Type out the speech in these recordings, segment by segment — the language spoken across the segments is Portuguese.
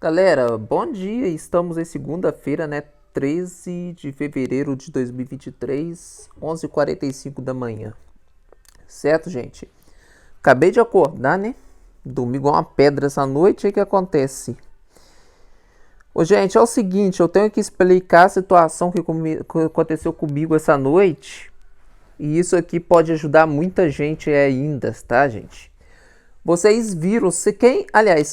Galera, bom dia. Estamos em segunda-feira, né? 13 de fevereiro de 2023, 11h45 da manhã. Certo, gente? Acabei de acordar, né? Dormi igual uma pedra essa noite. E o que acontece? Ô, gente, é o seguinte. Eu tenho que explicar a situação que aconteceu comigo essa noite. E isso aqui pode ajudar muita gente ainda, tá, gente? Vocês viram,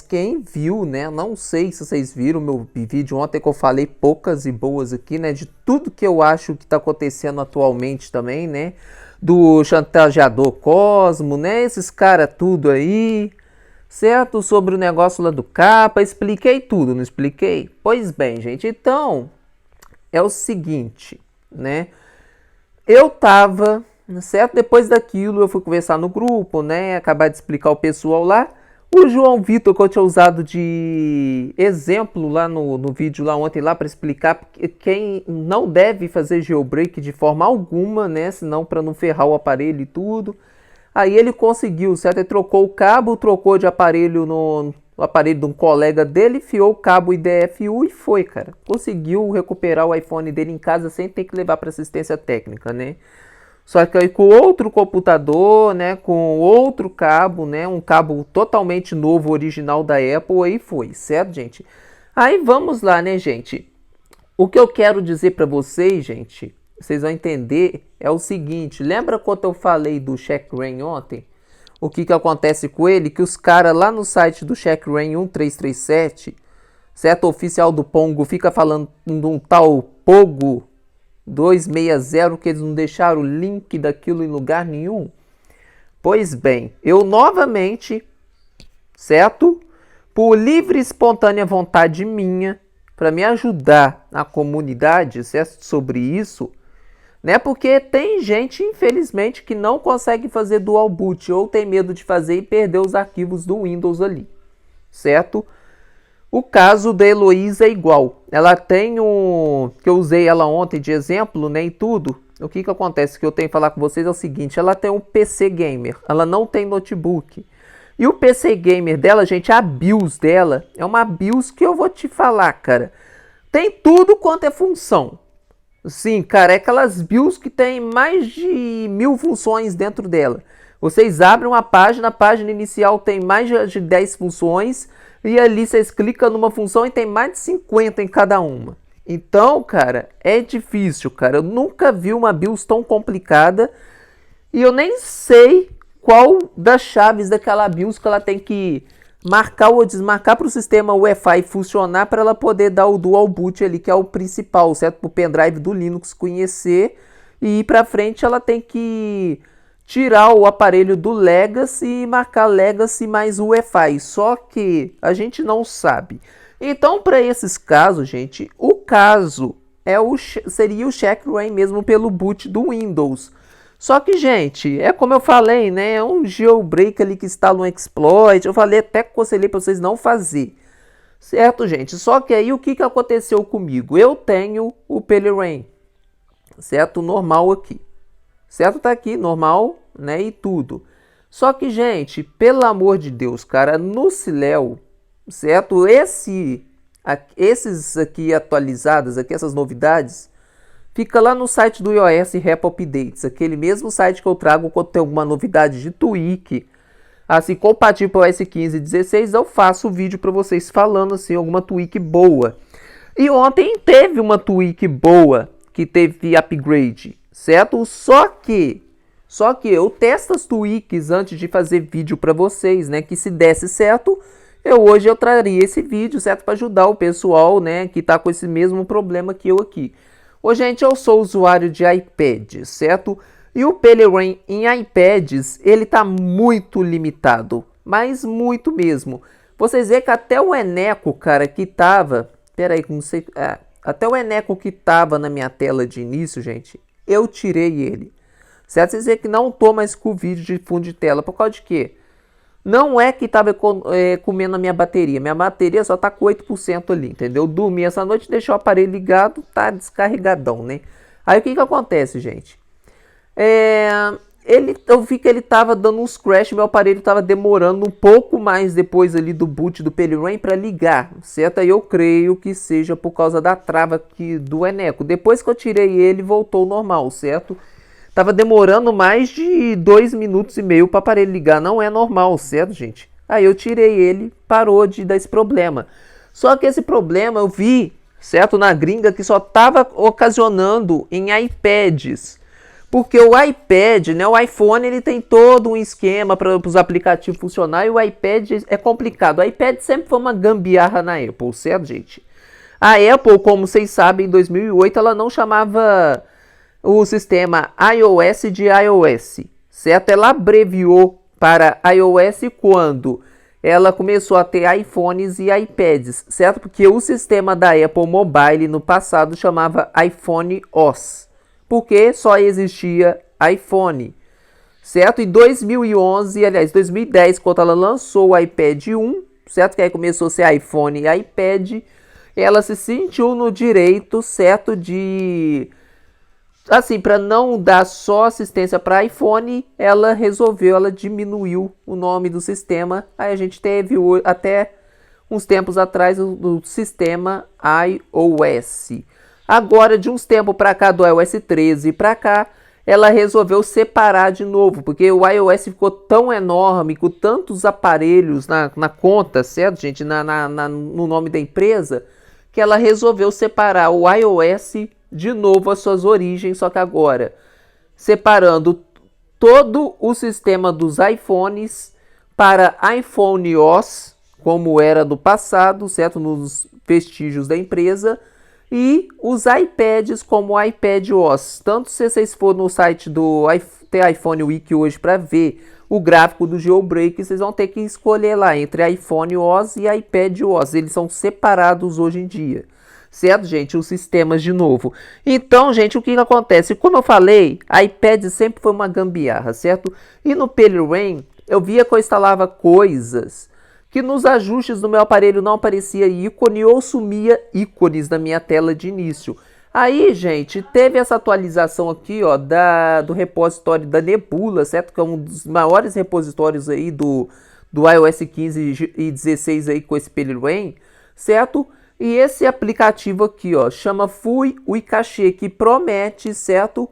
quem viu, né? Não sei se vocês viram meu vídeo ontem que eu falei poucas e boas aqui, né? De tudo que eu acho que tá acontecendo atualmente também, né? Do chantageador Cosmo, né? Esses caras tudo aí, certo? Sobre o negócio lá do capa, expliquei tudo, não expliquei? Pois bem, gente, então é o seguinte, né? Eu tava, certo? Depois daquilo eu fui conversar no grupo, né? Acabar de explicar o pessoal lá. O João Vitor, que eu tinha usado de exemplo lá no vídeo lá ontem lá para explicar quem não deve fazer jailbreak de forma alguma, né? Senão para não ferrar o aparelho e tudo. Aí ele conseguiu, certo? Ele trocou o cabo, trocou de aparelho no aparelho de um colega dele, enfiou o cabo IDFU e foi, cara. Conseguiu recuperar o iPhone dele em casa sem ter que levar para assistência técnica, né? Só que aí com outro computador, né, com outro cabo, né, um cabo totalmente novo, original da Apple, aí foi, certo, gente? Aí vamos lá, né, gente? O que eu quero dizer para vocês, gente, vocês vão entender, é o seguinte. Lembra quando eu falei do CheckRain ontem? O que acontece com ele? Que os caras lá no site do CheckRain 1337, certo? Oficial do Pongo, fica falando de um tal Pogo 260 que eles não deixaram o link daquilo em lugar nenhum. Pois bem, eu novamente, certo? Por livre e espontânea vontade minha, para me ajudar na comunidade, certo? Sobre isso, né? Porque tem gente, infelizmente, que não consegue fazer dual boot ou tem medo de fazer e perder os arquivos do Windows ali, certo? O caso da Heloísa é igual. Ela tem um... que eu usei ela ontem de exemplo, né, e tudo. O que acontece que eu tenho que falar com vocês é o seguinte. Ela tem um PC Gamer. Ela não tem notebook. E o PC Gamer dela, gente, a BIOS dela é uma BIOS que eu vou te falar, cara. Tem tudo quanto é função. Sim, cara, é aquelas BIOS que tem mais de 1000 funções dentro dela. Vocês abrem uma página, a página inicial tem mais de 10 funções, e ali vocês clicam numa função e tem mais de 50 em cada uma. Então, cara, é difícil, cara. Eu nunca vi uma BIOS tão complicada, e eu nem sei qual das chaves daquela BIOS que ela tem que marcar ou desmarcar para o sistema Wi-Fi funcionar para ela poder dar o dual boot ali, que é o principal, certo? Para o pendrive do Linux conhecer e ir para frente ela tem que tirar o aparelho do Legacy e marcar Legacy mais Wi-Fi, só que a gente não sabe. Então, para esses casos, gente, o caso seria o CheckRain mesmo pelo boot do Windows. Só que, gente, é como eu falei, né? É um jailbreak ali que instala um exploit. Eu falei até que aconselhei para vocês não fazer. Certo, gente? Só que aí o que aconteceu comigo? Eu tenho o Peliran, certo? Normal aqui. Certo? Tá aqui, normal, né? E tudo. Só que, gente, pelo amor de Deus, cara, no Ciléu, certo? Esses aqui atualizados, aqui, essas novidades, fica lá no site do iOS Rap Updates, aquele mesmo site que eu trago quando tem alguma novidade de tweak, assim, compatível para o iOS 15 e 16, eu faço o vídeo para vocês falando assim, alguma tweak boa. E ontem teve uma tweak boa, que teve upgrade, certo? Só que eu testo as tweaks antes de fazer vídeo para vocês, né? Que se desse certo, hoje eu traria esse vídeo, certo? Para ajudar o pessoal, né? Que tá com esse mesmo problema que eu aqui. Ô, gente, eu sou usuário de iPad, certo? E o Peliran em iPads, ele tá muito limitado, mas muito mesmo. Vocês veem que até o Eneco, cara, que tava... Pera aí, não sei... até o Eneco que tava na minha tela de início, gente, eu tirei ele. Certo? Vocês veem que não tô mais com o vídeo de fundo de tela. Por causa de quê? Não é que estava comendo a minha bateria. Minha bateria só tá com 8% ali, entendeu? Eu dormi essa noite, deixei o aparelho ligado, tá descarregadão, né? Aí o que acontece, gente? eu vi que ele tava dando uns crash, meu aparelho tava demorando um pouco mais depois ali do boot do PaleRain para ligar, certo? Aí eu creio que seja por causa da trava aqui do Eneco. Depois que eu tirei ele, voltou ao normal, certo? Tava demorando mais de 2 minutos e meio para o aparelho ligar, não é normal, certo, gente? Aí eu tirei ele, parou de dar esse problema. Só que esse problema eu vi, certo, na gringa, que só tava ocasionando em iPads. Porque o iPad, né, o iPhone, ele tem todo um esquema para os aplicativos funcionar e o iPad é complicado. O iPad sempre foi uma gambiarra na Apple, certo, gente? A Apple, como vocês sabem, em 2008, ela não chamava o sistema iOS de iOS, certo? Ela abreviou para iOS quando ela começou a ter iPhones e iPads, certo? Porque o sistema da Apple Mobile no passado chamava iPhone OS. Porque só existia iPhone, certo? Em 2011, aliás, 2010, quando ela lançou o iPad 1, certo? Que aí começou a ser iPhone e iPad, ela se sentiu no direito, certo? De, assim, para não dar só assistência para iPhone, ela diminuiu o nome do sistema. Aí a gente teve até uns tempos atrás o sistema iOS. Agora, de uns tempos para cá, do iOS 13 para cá, ela resolveu separar de novo, porque o iOS ficou tão enorme, com tantos aparelhos na conta, certo, gente? No nome da empresa, que ela resolveu separar o iOS de novo as suas origens, só que agora separando todo o sistema dos iPhones para iPhone OS, como era do passado, certo? Nos vestígios da empresa, e os iPads como o iPad OS. Tanto se vocês for no site do iPhone Wiki hoje para ver o gráfico do jailbreak, vocês vão ter que escolher lá entre iPhone OS e iPad OS. Eles são separados hoje em dia. Certo, gente? Os sistemas de novo. Então, gente, o que acontece? Como eu falei, iPad sempre foi uma gambiarra, certo? E no PaleRain, eu via que eu instalava coisas que nos ajustes do meu aparelho não aparecia ícone ou sumia ícones da minha tela de início. Aí, gente, teve essa atualização aqui, ó, do repositório da Nebula, certo? Que é um dos maiores repositórios aí do iOS 15 e 16 aí com esse PaleRain, certo? E esse aplicativo aqui, ó, chama FuiUiCache, que promete, certo,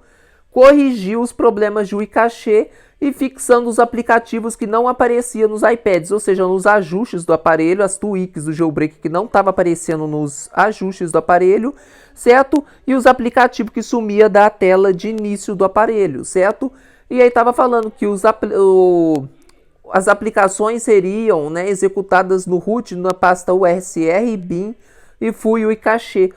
corrigir os problemas de UiCache e fixando os aplicativos que não apareciam nos iPads, ou seja, nos ajustes do aparelho, as tweaks do jailbreak que não estava aparecendo nos ajustes do aparelho, certo? E os aplicativos que sumia da tela de início do aparelho, certo? E aí estava falando que as aplicações seriam, né, executadas no root na pasta USR, bin e FuiUiCache.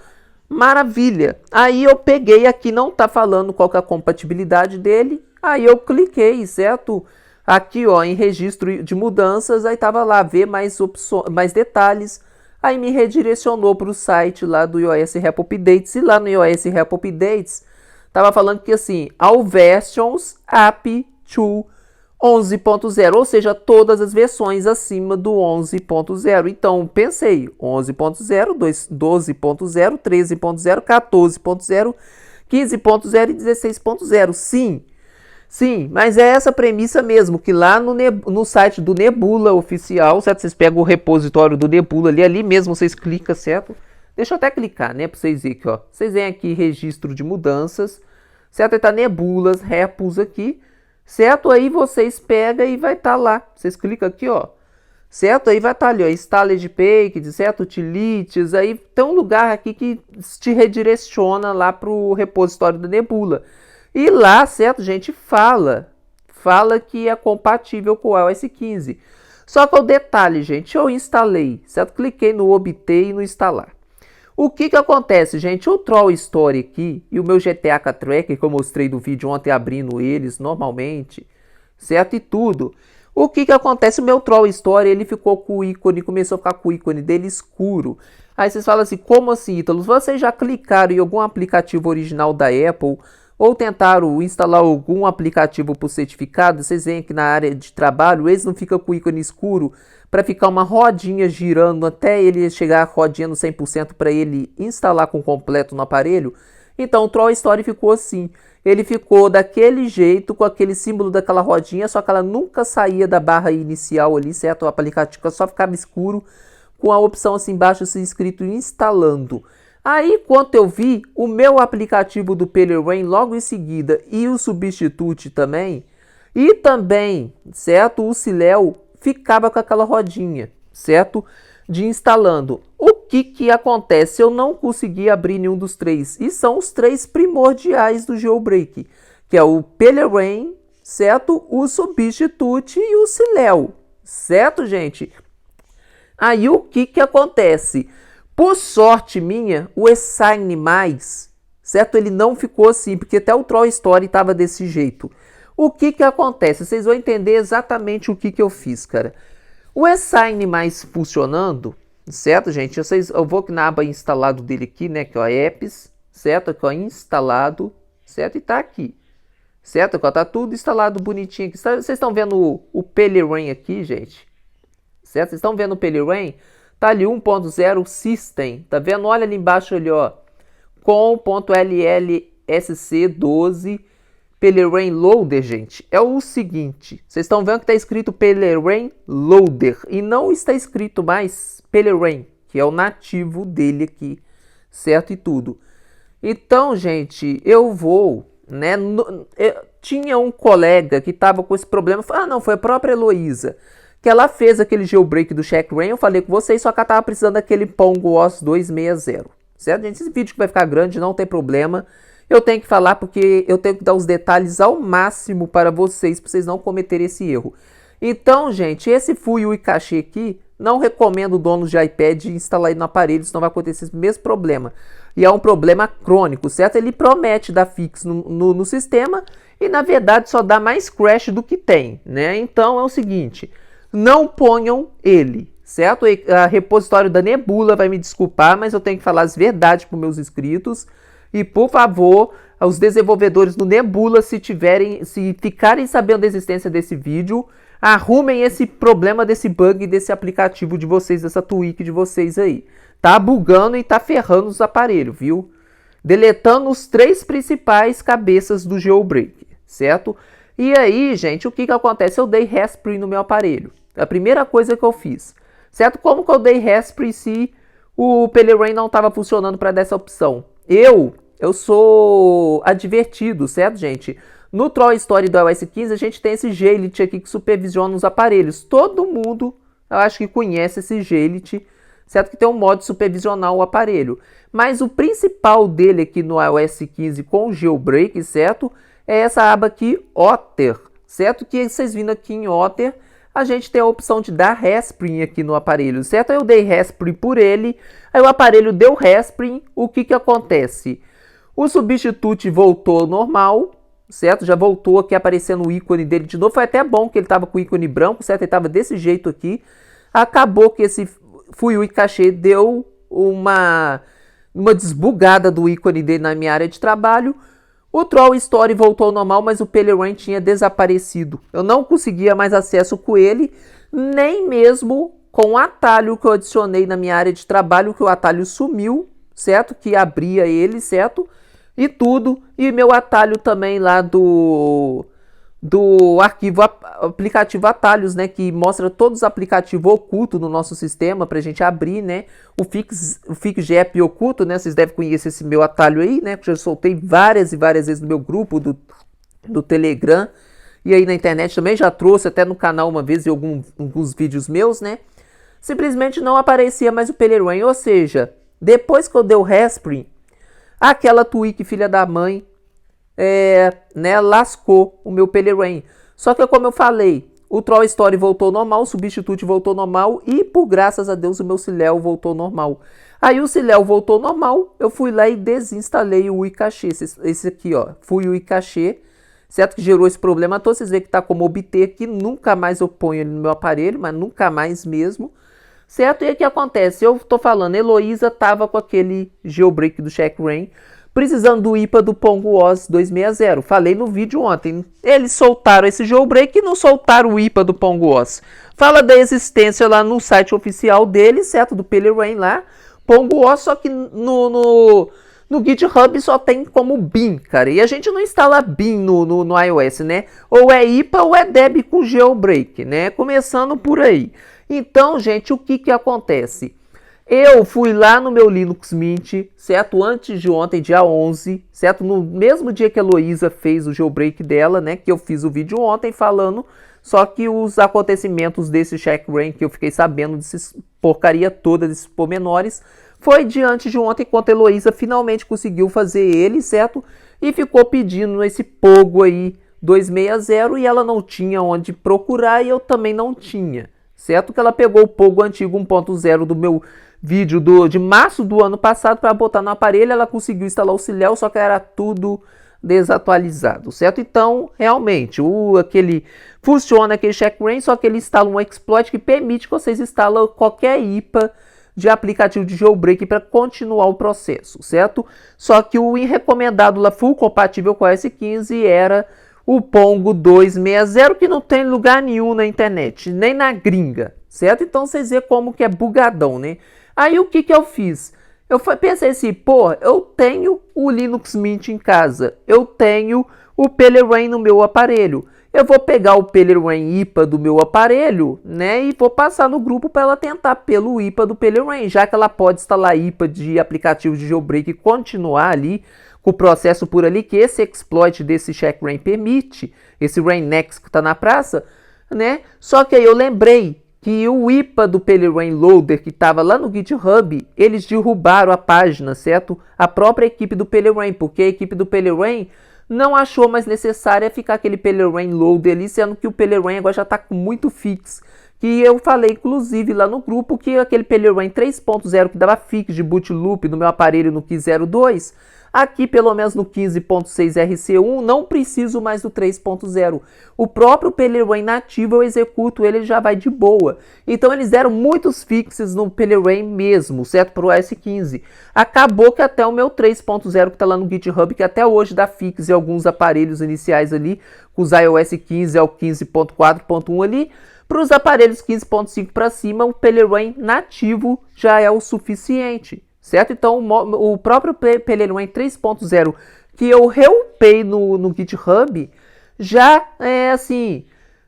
Maravilha! Aí eu peguei aqui, não tá falando qual que é a compatibilidade dele. Aí eu cliquei, certo? Aqui, ó, em registro de mudanças, aí tava lá, ver mais mais detalhes. Aí me redirecionou para o site lá do iOS Help Updates. E lá no iOS Help Updates, tava falando que assim, all versions up to 11.0, ou seja, todas as versões acima do 11.0. Então, pensei, 11.0, 12.0, 13.0, 14.0, 15.0 e 16.0. Sim, mas é essa premissa mesmo, que lá no site do Nebula oficial, certo? Vocês pegam o repositório do Nebula ali mesmo vocês clicam, certo? Deixa eu até clicar, né, para vocês verem aqui, ó. Vocês vêm aqui, registro de mudanças, certo? Aí tá Nebulas, repos aqui, certo? Aí vocês pegam e vai estar lá. Vocês clicam aqui, ó. Certo? Aí vai estar ali, ó, Installed Package, certo? Utilities, aí tem um lugar aqui que te redireciona lá pro repositório da Nebula. E lá, certo, gente, fala que é compatível com o iOS 15. Só que o detalhe, gente, eu instalei, certo? Cliquei no obter e no instalar. O que acontece, gente? O Troll Story aqui e o meu GTA Tracker, que eu mostrei no vídeo ontem abrindo eles normalmente, certo? E tudo. O que acontece? O meu Troll Story, ele ficou com o ícone, começou a ficar com o ícone dele escuro. Aí vocês falam assim, como assim, Ítalo? Vocês já clicaram em algum aplicativo original da Apple ou tentaram instalar algum aplicativo por certificado? Vocês veem que na área de trabalho, eles não ficam com o ícone escuro para ficar uma rodinha girando até ele chegar a rodinha no 100% para ele instalar com completo no aparelho. Então o Troll Story ficou assim. Ele ficou daquele jeito, com aquele símbolo daquela rodinha, só que ela nunca saía da barra inicial ali, certo? O aplicativo só ficava escuro, com a opção assim embaixo assim, escrito instalando. Aí, quando eu vi, o meu aplicativo do Pelerain logo em seguida e o Substitute também, e também, certo? O Ciléu ficava com aquela rodinha, certo? De instalando. O que acontece? Eu não consegui abrir nenhum dos três. E são os três primordiais do jailbreak, que é o Pelerain, certo? O Substitute e o Ciléu, certo, gente? Aí o que acontece? Por sorte minha, o Assign Mais, certo? Ele não ficou assim, porque até o Troll Story estava desse jeito. O que acontece? Vocês vão entender exatamente o que eu fiz, cara. O Assign Mais funcionando, certo, gente? Eu vou aqui na aba instalado dele aqui, né? Que é o Apps, certo? Aqui, ó, instalado, certo? E tá aqui, certo? Aqui, ó, tá tudo instalado bonitinho aqui. Vocês estão vendo o Pelerain aqui, gente? Certo? Vocês estão vendo o Pelerain? Tá ali 1.0 System, tá vendo? Olha ali embaixo ali, ó. com.llsc12 Pelerain Loader, gente. É o seguinte, vocês estão vendo que tá escrito Pelerain Loader e não está escrito mais Pelerain, que é o nativo dele aqui, certo? E tudo. Então, gente, eu vou, né? Tinha um colega que tava com esse problema. Ah, não, foi a própria Heloísa, que ela fez aquele jailbreak do Checkra1. Eu falei com vocês, só que ela tava precisando daquele PongoOS 260, certo, gente? Esse vídeo que vai ficar grande, não tem problema. Eu tenho que falar porque eu tenho que dar os detalhes ao máximo para vocês não cometerem esse erro. Então, gente, esse Fuyui Cache aqui, não recomendo donos de iPad instalar ele no aparelho, senão vai acontecer esse mesmo problema. E é um problema crônico, certo? Ele promete dar fix no sistema e, na verdade, só dá mais crash do que tem, né? Então, é o seguinte, não ponham ele, certo? A repositório da Nebula vai me desculpar, mas eu tenho que falar as verdades para os meus inscritos. E, por favor, os desenvolvedores do Nebula, se ficarem sabendo da existência desse vídeo, arrumem esse problema desse bug desse aplicativo de vocês, dessa tweak de vocês aí. Tá bugando e tá ferrando os aparelhos, viu? Deletando os três principais cabeças do jailbreak, certo? E aí, gente, o que acontece? Eu dei Raspberry no meu aparelho. A primeira coisa que eu fiz, certo? Como que eu dei Raspberry se o Pelerain não estava funcionando para dar essa opção? Eu sou advertido, certo, gente? No Troll Story do iOS 15, a gente tem esse Jailit aqui que supervisiona os aparelhos. Todo mundo, eu acho que conhece esse Jailit, certo? Que tem um modo de supervisionar o aparelho. Mas o principal dele aqui no iOS 15 com o jailbreak, certo? É essa aba aqui, Otter, certo? Que vocês vindo aqui em Otter, a gente tem a opção de dar Raspberry aqui no aparelho, certo? Eu dei Raspberry por ele, aí o aparelho deu Raspberry, o que acontece? O Substitute voltou ao normal, certo? Já voltou aqui aparecendo o ícone dele de novo, foi até bom que ele estava com o ícone branco, certo? Ele estava desse jeito aqui, acabou que esse Fuyui Cache deu uma desbugada do ícone dele na minha área de trabalho. O Troll Story voltou ao normal, mas o Pelerain tinha desaparecido. Eu não conseguia mais acesso com ele, nem mesmo com o atalho que eu adicionei na minha área de trabalho, que o atalho sumiu, certo? Que abria ele, certo? E tudo. E meu atalho também lá do arquivo aplicativo atalhos, né? Que mostra todos os aplicativos ocultos no nosso sistema pra gente abrir, né? O FixGep oculto, né? Vocês devem conhecer esse meu atalho aí, né? Que eu soltei várias e várias vezes no meu grupo do Telegram. E aí na internet também já trouxe até no canal uma vez em alguns vídeos meus, né? Simplesmente não aparecia mais o Pelerain. Ou seja, depois que eu dei o Raspberry, aquela tweak filha da mãe, né, lascou o meu Pelerain. Só que como eu falei, o Troll Story voltou ao normal, o Substitute voltou ao normal e por graças a Deus o meu Ciléu voltou ao normal. Aí o Ciléu voltou ao normal, eu fui lá e desinstalei o iCache, esse aqui ó, foi o iCache, certo? Que gerou esse problema todo, vocês veem que tá como obter aqui, nunca mais eu ponho ele no meu aparelho, mas nunca mais mesmo. Certo? E o que acontece? Eu tô falando, Heloísa tava com aquele jailbreak do Checkra1, precisando do IPA do PongoOS 260. Falei no vídeo ontem. Eles soltaram esse jailbreak e não soltaram o IPA do PongoOS. Fala da existência lá no site oficial dele, certo? Do Pelerain lá. PongoOS, só que no No GitHub só tem como bin, cara. E a gente não instala bin no iOS, né? Ou é IPA ou é Deb com jailbreak, né? Começando por aí. Então, gente, o que acontece? Eu fui lá no meu Linux Mint, certo? Antes de ontem, dia 11, certo? No mesmo dia que a Heloísa fez o jailbreak dela, né? Que eu fiz o vídeo ontem falando. Só que os acontecimentos desse checkrank, que eu fiquei sabendo dessas porcaria toda, desses pormenores, foi diante de ontem, quando a Heloísa finalmente conseguiu fazer ele, certo? E ficou pedindo esse Pogo aí 260 e ela não tinha onde procurar e eu também não tinha, certo? Que ela pegou o Pogo antigo 1.0 do meu vídeo de março do ano passado para botar no aparelho, ela conseguiu instalar o Ciléu, só que era tudo desatualizado, certo? Então, realmente, funciona aquele checkrank, só que ele instala um exploit que permite que vocês instalem qualquer IPA de aplicativo de jailbreak para continuar o processo, certo? Só que o recomendado lá, full compatível com a S15, era o Pongo 260, que não tem lugar nenhum na internet, nem na gringa, certo? Então vocês veem como que é bugadão, né? Aí o que eu fiz? Eu pensei assim, pô, eu tenho o Linux Mint em casa, eu tenho o Pelerin no meu aparelho. Eu vou pegar o Pelerin IPA do meu aparelho, né, e vou passar no grupo para ela tentar pelo IPA do Pelerin, já que ela pode instalar IPA de aplicativo de jailbreak e continuar ali com o processo por ali, que esse exploit desse checkrank permite, esse rainnext que está na praça, né? Só que aí eu lembrei que o IPA do Pelerin Loader, que estava lá no GitHub, eles derrubaram a página, certo? A própria equipe do Pelerin, porque a equipe do Pelerin não achou mais necessária ficar aquele Pelerin Loader ali, sendo que o Pelerin agora já está com muito fix. Que eu falei, inclusive, lá no grupo, que aquele Pelerin 3.0 que dava fix de boot loop no meu aparelho no 15.02, aqui pelo menos no 15.6 RC1, não preciso mais do 3.0. O próprio Pelerin nativo eu executo ele já vai de boa. Então eles deram muitos fixes no Pelerin mesmo, certo? Para o S15. Acabou que até o meu 3.0 que está lá no GitHub, que até hoje dá fix em alguns aparelhos iniciais ali, com os iOS 15 ao 15.4.1 ali, para os aparelhos 15.5 para cima, o Pelerin nativo já é o suficiente, certo? Então o próprio Pelerin 3.0 que eu reupei no GitHub já é assim,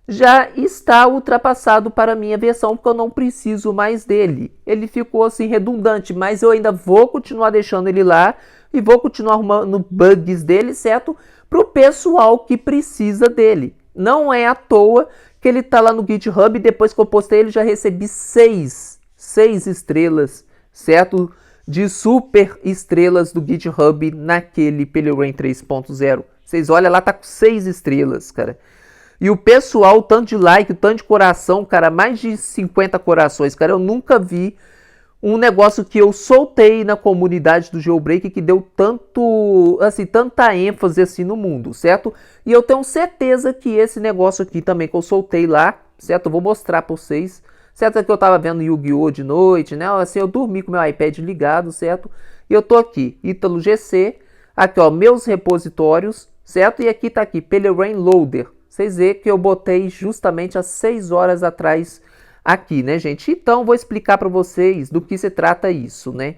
já está ultrapassado para a minha versão, porque eu não preciso mais dele. Ele ficou assim redundante, mas eu ainda vou continuar deixando ele lá e vou continuar arrumando bugs dele, certo? Para o pessoal que precisa dele. Não é à toa que ele tá lá no GitHub, depois que eu postei ele já recebi 6 estrelas, certo? De super estrelas do GitHub naquele Pelerin 3.0. Vocês olham lá, tá com 6 estrelas, cara. E o pessoal, o tanto de like, o tanto de coração, cara, mais de 50 corações, cara. Eu nunca vi um negócio que eu soltei na comunidade do jailbreak que deu tanto, assim, tanta ênfase assim no mundo, certo? E eu tenho certeza que esse negócio aqui também que eu soltei lá, certo? Eu vou mostrar pra vocês, certo? É que eu tava vendo Yu-Gi-Oh! De noite, né? Assim, eu dormi com meu iPad ligado, certo? E eu tô aqui, Ítalo GC, aqui ó, meus repositórios, certo? E aqui tá aqui, Pelerin Loader. Vocês veem que eu botei justamente há 6 horas atrás aqui, né, gente? Então, vou explicar para vocês do que se trata isso, né?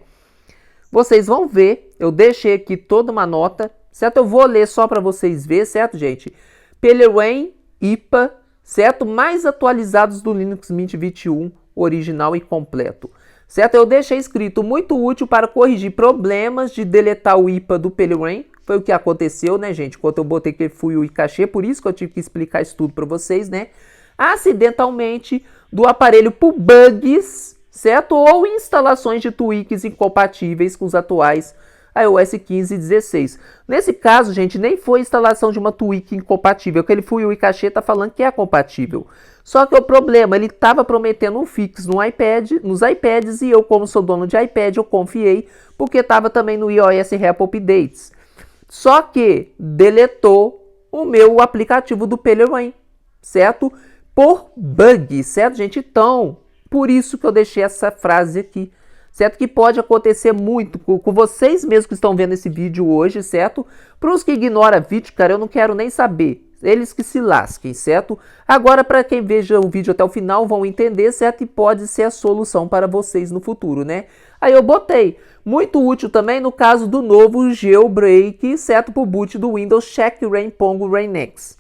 Vocês vão ver, eu deixei aqui toda uma nota, certo? Eu vou ler só para vocês verem, certo, gente? Pelerin IPA, certo? Mais atualizados do Linux Mint 21, original e completo. Certo? Eu deixei escrito muito útil para corrigir problemas de deletar o IPA do Pelerin. Foi o que aconteceu, né, gente? Quando eu botei que fui o cachê, por isso que eu tive que explicar isso tudo para vocês, né? Acidentalmente do aparelho por bugs, certo? Ou instalações de tweaks incompatíveis com os atuais iOS 15 e 16. Nesse caso, gente, nem foi instalação de uma tweak incompatível, que ele foi o cachê tá falando que é compatível. Só que o problema, ele estava prometendo um fix no iPad, nos iPads, e eu, como sou dono de iPad, eu confiei, porque estava também no iOS Rap Updates. Só que deletou o meu aplicativo do Pelerin, certo? Por bug, certo, gente? Então, por isso que eu deixei essa frase aqui, certo? Que pode acontecer muito com vocês mesmos que estão vendo esse vídeo hoje, certo? Para os que ignoram vídeo, cara, eu não quero nem saber, eles que se lasquem, certo? Agora, para quem veja o vídeo até o final, vão entender, certo? E pode ser a solução para vocês no futuro, né? Aí eu botei. Muito útil também no caso do novo jailbreak, certo? Para o boot do Windows Check Rain Pongo Rainex,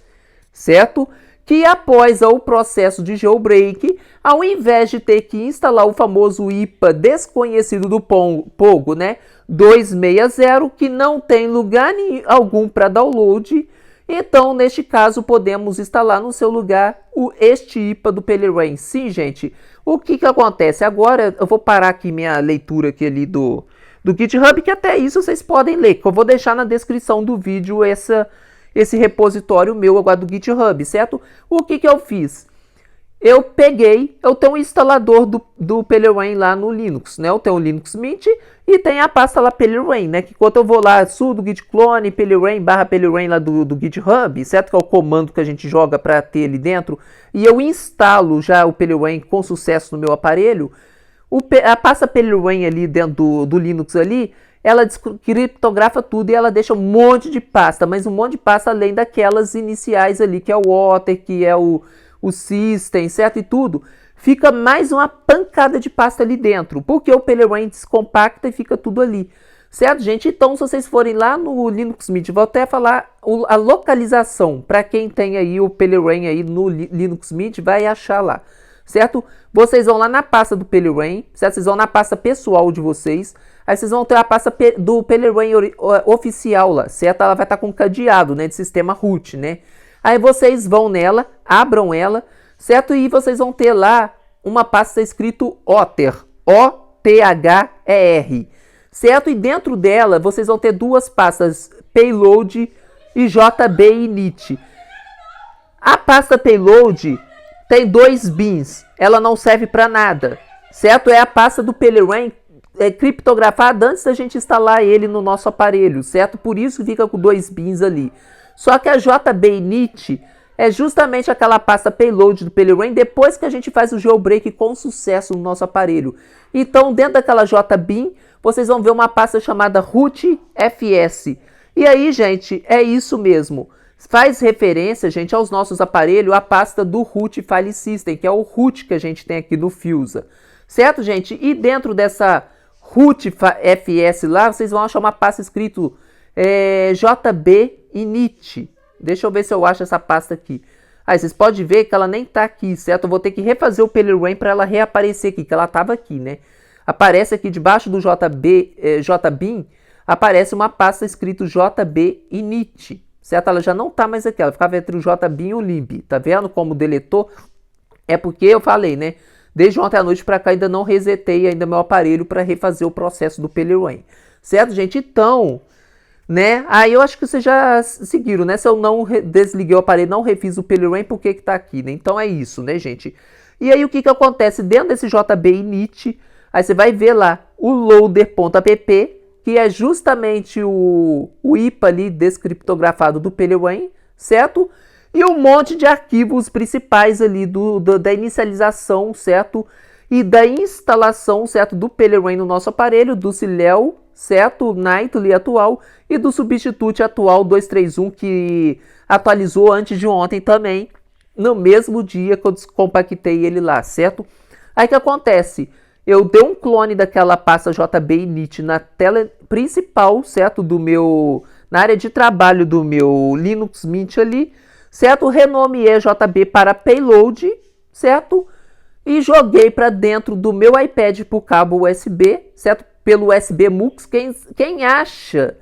certo? Que após o processo de jailbreak, ao invés de ter que instalar o famoso IPA desconhecido do Pogo, né? 260, que não tem lugar algum para download, então, neste caso, podemos instalar no seu lugar este IPA do Pelerin. Sim, gente, o que acontece? Agora eu vou parar aqui minha leitura aqui ali do GitHub, que até isso vocês podem ler, que eu vou deixar na descrição do vídeo esse repositório meu agora do GitHub, certo? O que eu fiz? Eu tenho um instalador do Pelerin lá no Linux, né? Eu tenho o Linux Mint e tem a pasta lá Pelerin, né? Que quando eu vou lá, sudo git clone Pelerin / Pelerin lá do GitHub, certo? Que é o comando que a gente joga para ter ali dentro, e eu instalo já o Pelerin com sucesso no meu aparelho, a pasta Pelerin ali dentro do Linux ali, ela criptografa tudo e ela deixa um monte de pasta, mas um monte de pasta além daquelas iniciais ali, que é o Water, que é o System, certo? E tudo. Fica mais uma pancada de pasta ali dentro, porque o Pelerin descompacta e fica tudo ali. Certo, gente? Então, se vocês forem lá no Linux Mint, vou até falar a localização, para quem tem aí o Pelerin aí no Linux Mint, vai achar lá. Certo? Vocês vão lá na pasta do Pelerin, certo? Vocês vão na pasta pessoal de vocês, aí vocês vão ter a pasta do Pelerin oficial lá, certo? Ela vai estar com cadeado, né, de sistema root, né? Aí vocês vão nela, abram ela, certo? E vocês vão ter lá uma pasta escrito Other, O-T-H-E-R, certo? E dentro dela vocês vão ter duas pastas, Payload e JB-init. A pasta Payload tem 2 bins, ela não serve para nada, certo? É a pasta do Pelerin criptografada antes da gente instalar ele no nosso aparelho, certo? Por isso fica com 2 bins ali. Só que a JB-init é justamente aquela pasta payload do Pelerin depois que a gente faz o jailbreak com sucesso no nosso aparelho. Então, dentro daquela JBin, vocês vão ver uma pasta chamada root-fs. E aí, gente, é isso mesmo. Faz referência, gente, aos nossos aparelhos, a pasta do root file system, que é o root que a gente tem aqui no Fusa. Certo, gente? E dentro dessa root-fs lá, vocês vão achar uma pasta escrito JB-init. Deixa eu ver se eu acho essa pasta aqui. Aí vocês podem ver que ela nem tá aqui, certo? Eu vou ter que refazer o Pelerin para ela reaparecer aqui, que ela tava aqui, né? Aparece aqui debaixo do JBin, aparece uma pasta escrito JB-init, certo? Ela já não tá mais aqui, ela ficava entre o JBin e o lib. Tá vendo como deletou? É porque eu falei, né? Desde ontem à noite para cá ainda não resetei ainda meu aparelho para refazer o processo do Pelerin. Certo, gente? Então, né? Aí eu acho que vocês já seguiram, né? Se eu não desliguei o aparelho, não refiz o Pelerin, por que tá aqui, né? Então é isso, né, gente? E aí o que acontece dentro desse JB-init? Aí você vai ver lá o loader.app, que é justamente o IPA ali descriptografado do Pelerin, certo? E um monte de arquivos principais ali da inicialização, certo? E da instalação, certo? Do Pelerin no nosso aparelho, do Ciléu, certo? O Nightly atual e do Substitute atual 231, que atualizou antes de ontem também, no mesmo dia que eu descompactei ele lá, certo? Aí o que acontece? Eu dei um clone daquela pasta JB-init na tela principal, certo? Na área de trabalho do meu Linux Mint ali, certo? Renomeei JB para Payload, certo? E joguei para dentro do meu iPad por cabo USB, certo? Pelo USB MUX. Quem acha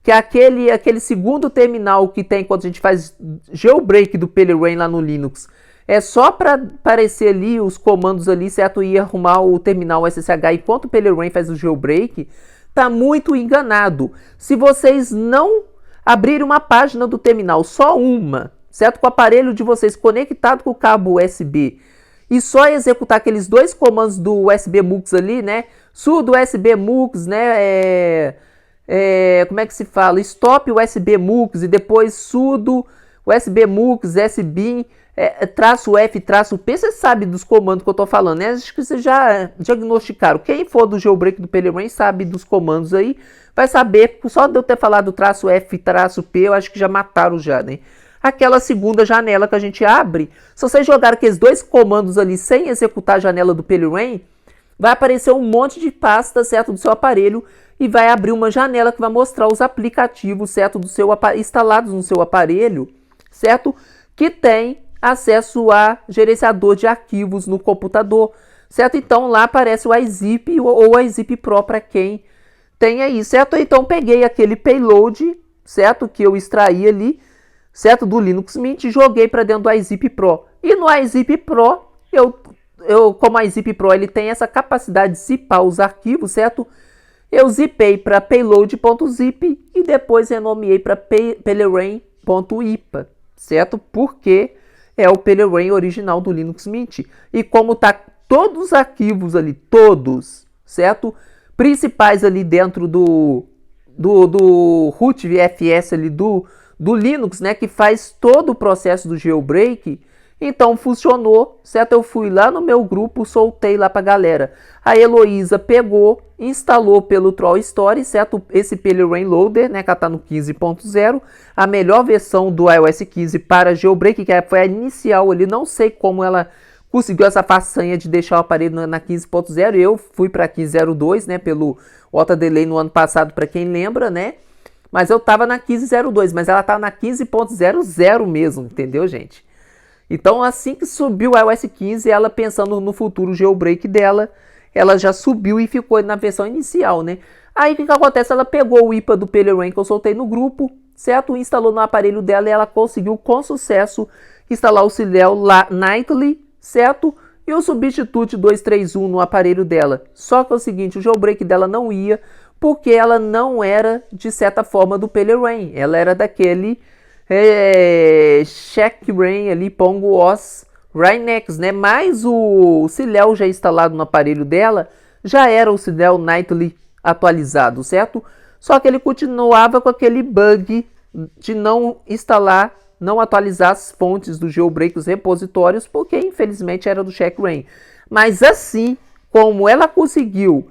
que aquele segundo terminal que tem quando a gente faz jailbreak do Pelerin lá no Linux é só para aparecer ali os comandos ali, certo? E arrumar o terminal SSH enquanto o Pelerin faz o jailbreak, tá muito enganado. Se vocês não abrirem uma página do terminal, só uma, certo? Com o aparelho de vocês conectado com o cabo USB e só executar aqueles 2 comandos do USB MUX ali, né? Sudo USB MUX, né? Como é que se fala? Stop USB MUX e depois sudo USB MUX, sbin, -F-P. Você sabe dos comandos que eu tô falando, né? Acho que vocês já diagnosticaram. Quem for do jailbreak do Pelerin sabe dos comandos aí. Vai saber, só de eu ter falado -F-P, eu acho que já mataram já, né? aquela segunda janela que a gente abre. Se vocês jogarem aqueles dois comandos ali sem executar a janela do PeleRain, vai aparecer um monte de pasta, certo, do seu aparelho e vai abrir uma janela que vai mostrar os aplicativos, certo, instalados no seu aparelho, certo, que tem acesso a gerenciador de arquivos no computador, certo? Então lá aparece o iZip ou o iZip Pro para quem tem aí, certo? Então peguei aquele payload, certo, que eu extraí ali, certo, do Linux Mint e joguei para dentro do iZip Pro. E no iZip Pro, como o iZip Pro ele tem essa capacidade de zipar os arquivos, certo? Eu zipei para payload.zip e depois renomeei para PeleRain.ipa, certo? Porque é o PeleRain original do Linux Mint. E como tá todos os arquivos ali, todos, certo? Principais ali dentro do root VFS ali do Linux, né? Que faz todo o processo do jailbreak. Então funcionou, certo? Eu fui lá no meu grupo, soltei lá pra galera. A Heloísa pegou, instalou pelo Troll Story, certo? Esse PeleRain Loader, né? Que ela tá no 15.0. A melhor versão do iOS 15 para jailbreak, que foi a inicial ali. Não sei como ela conseguiu essa façanha de deixar o aparelho na 15.0. Eu fui para 15.02, né? Pelo Ota Delay no ano passado, para quem lembra, né? Mas eu tava na 15.02, mas ela tá na 15.00 mesmo, entendeu, gente? Então, assim que subiu o iOS 15, ela pensando no futuro jailbreak dela, ela já subiu e ficou na versão inicial, né? Aí, o que acontece? Ela pegou o IPA do PeleRain que eu soltei no grupo, certo? Instalou no aparelho dela e ela conseguiu, com sucesso, instalar o Silhouette Nightly, certo? E o Substitute 231 no aparelho dela. Só que é o seguinte, o jailbreak dela não ia, porque ela não era, de certa forma, do PeleRain. Ela era daquele Checkbrain ali, Pongo OS Rhinex, né? Mas o Silhouette já instalado no aparelho dela já era o Silhouette Nightly atualizado, certo? Só que ele continuava com aquele bug de não instalar, não atualizar as fontes do jailbreak, os repositórios, porque infelizmente era do Checkbrain. Mas assim como ela conseguiu,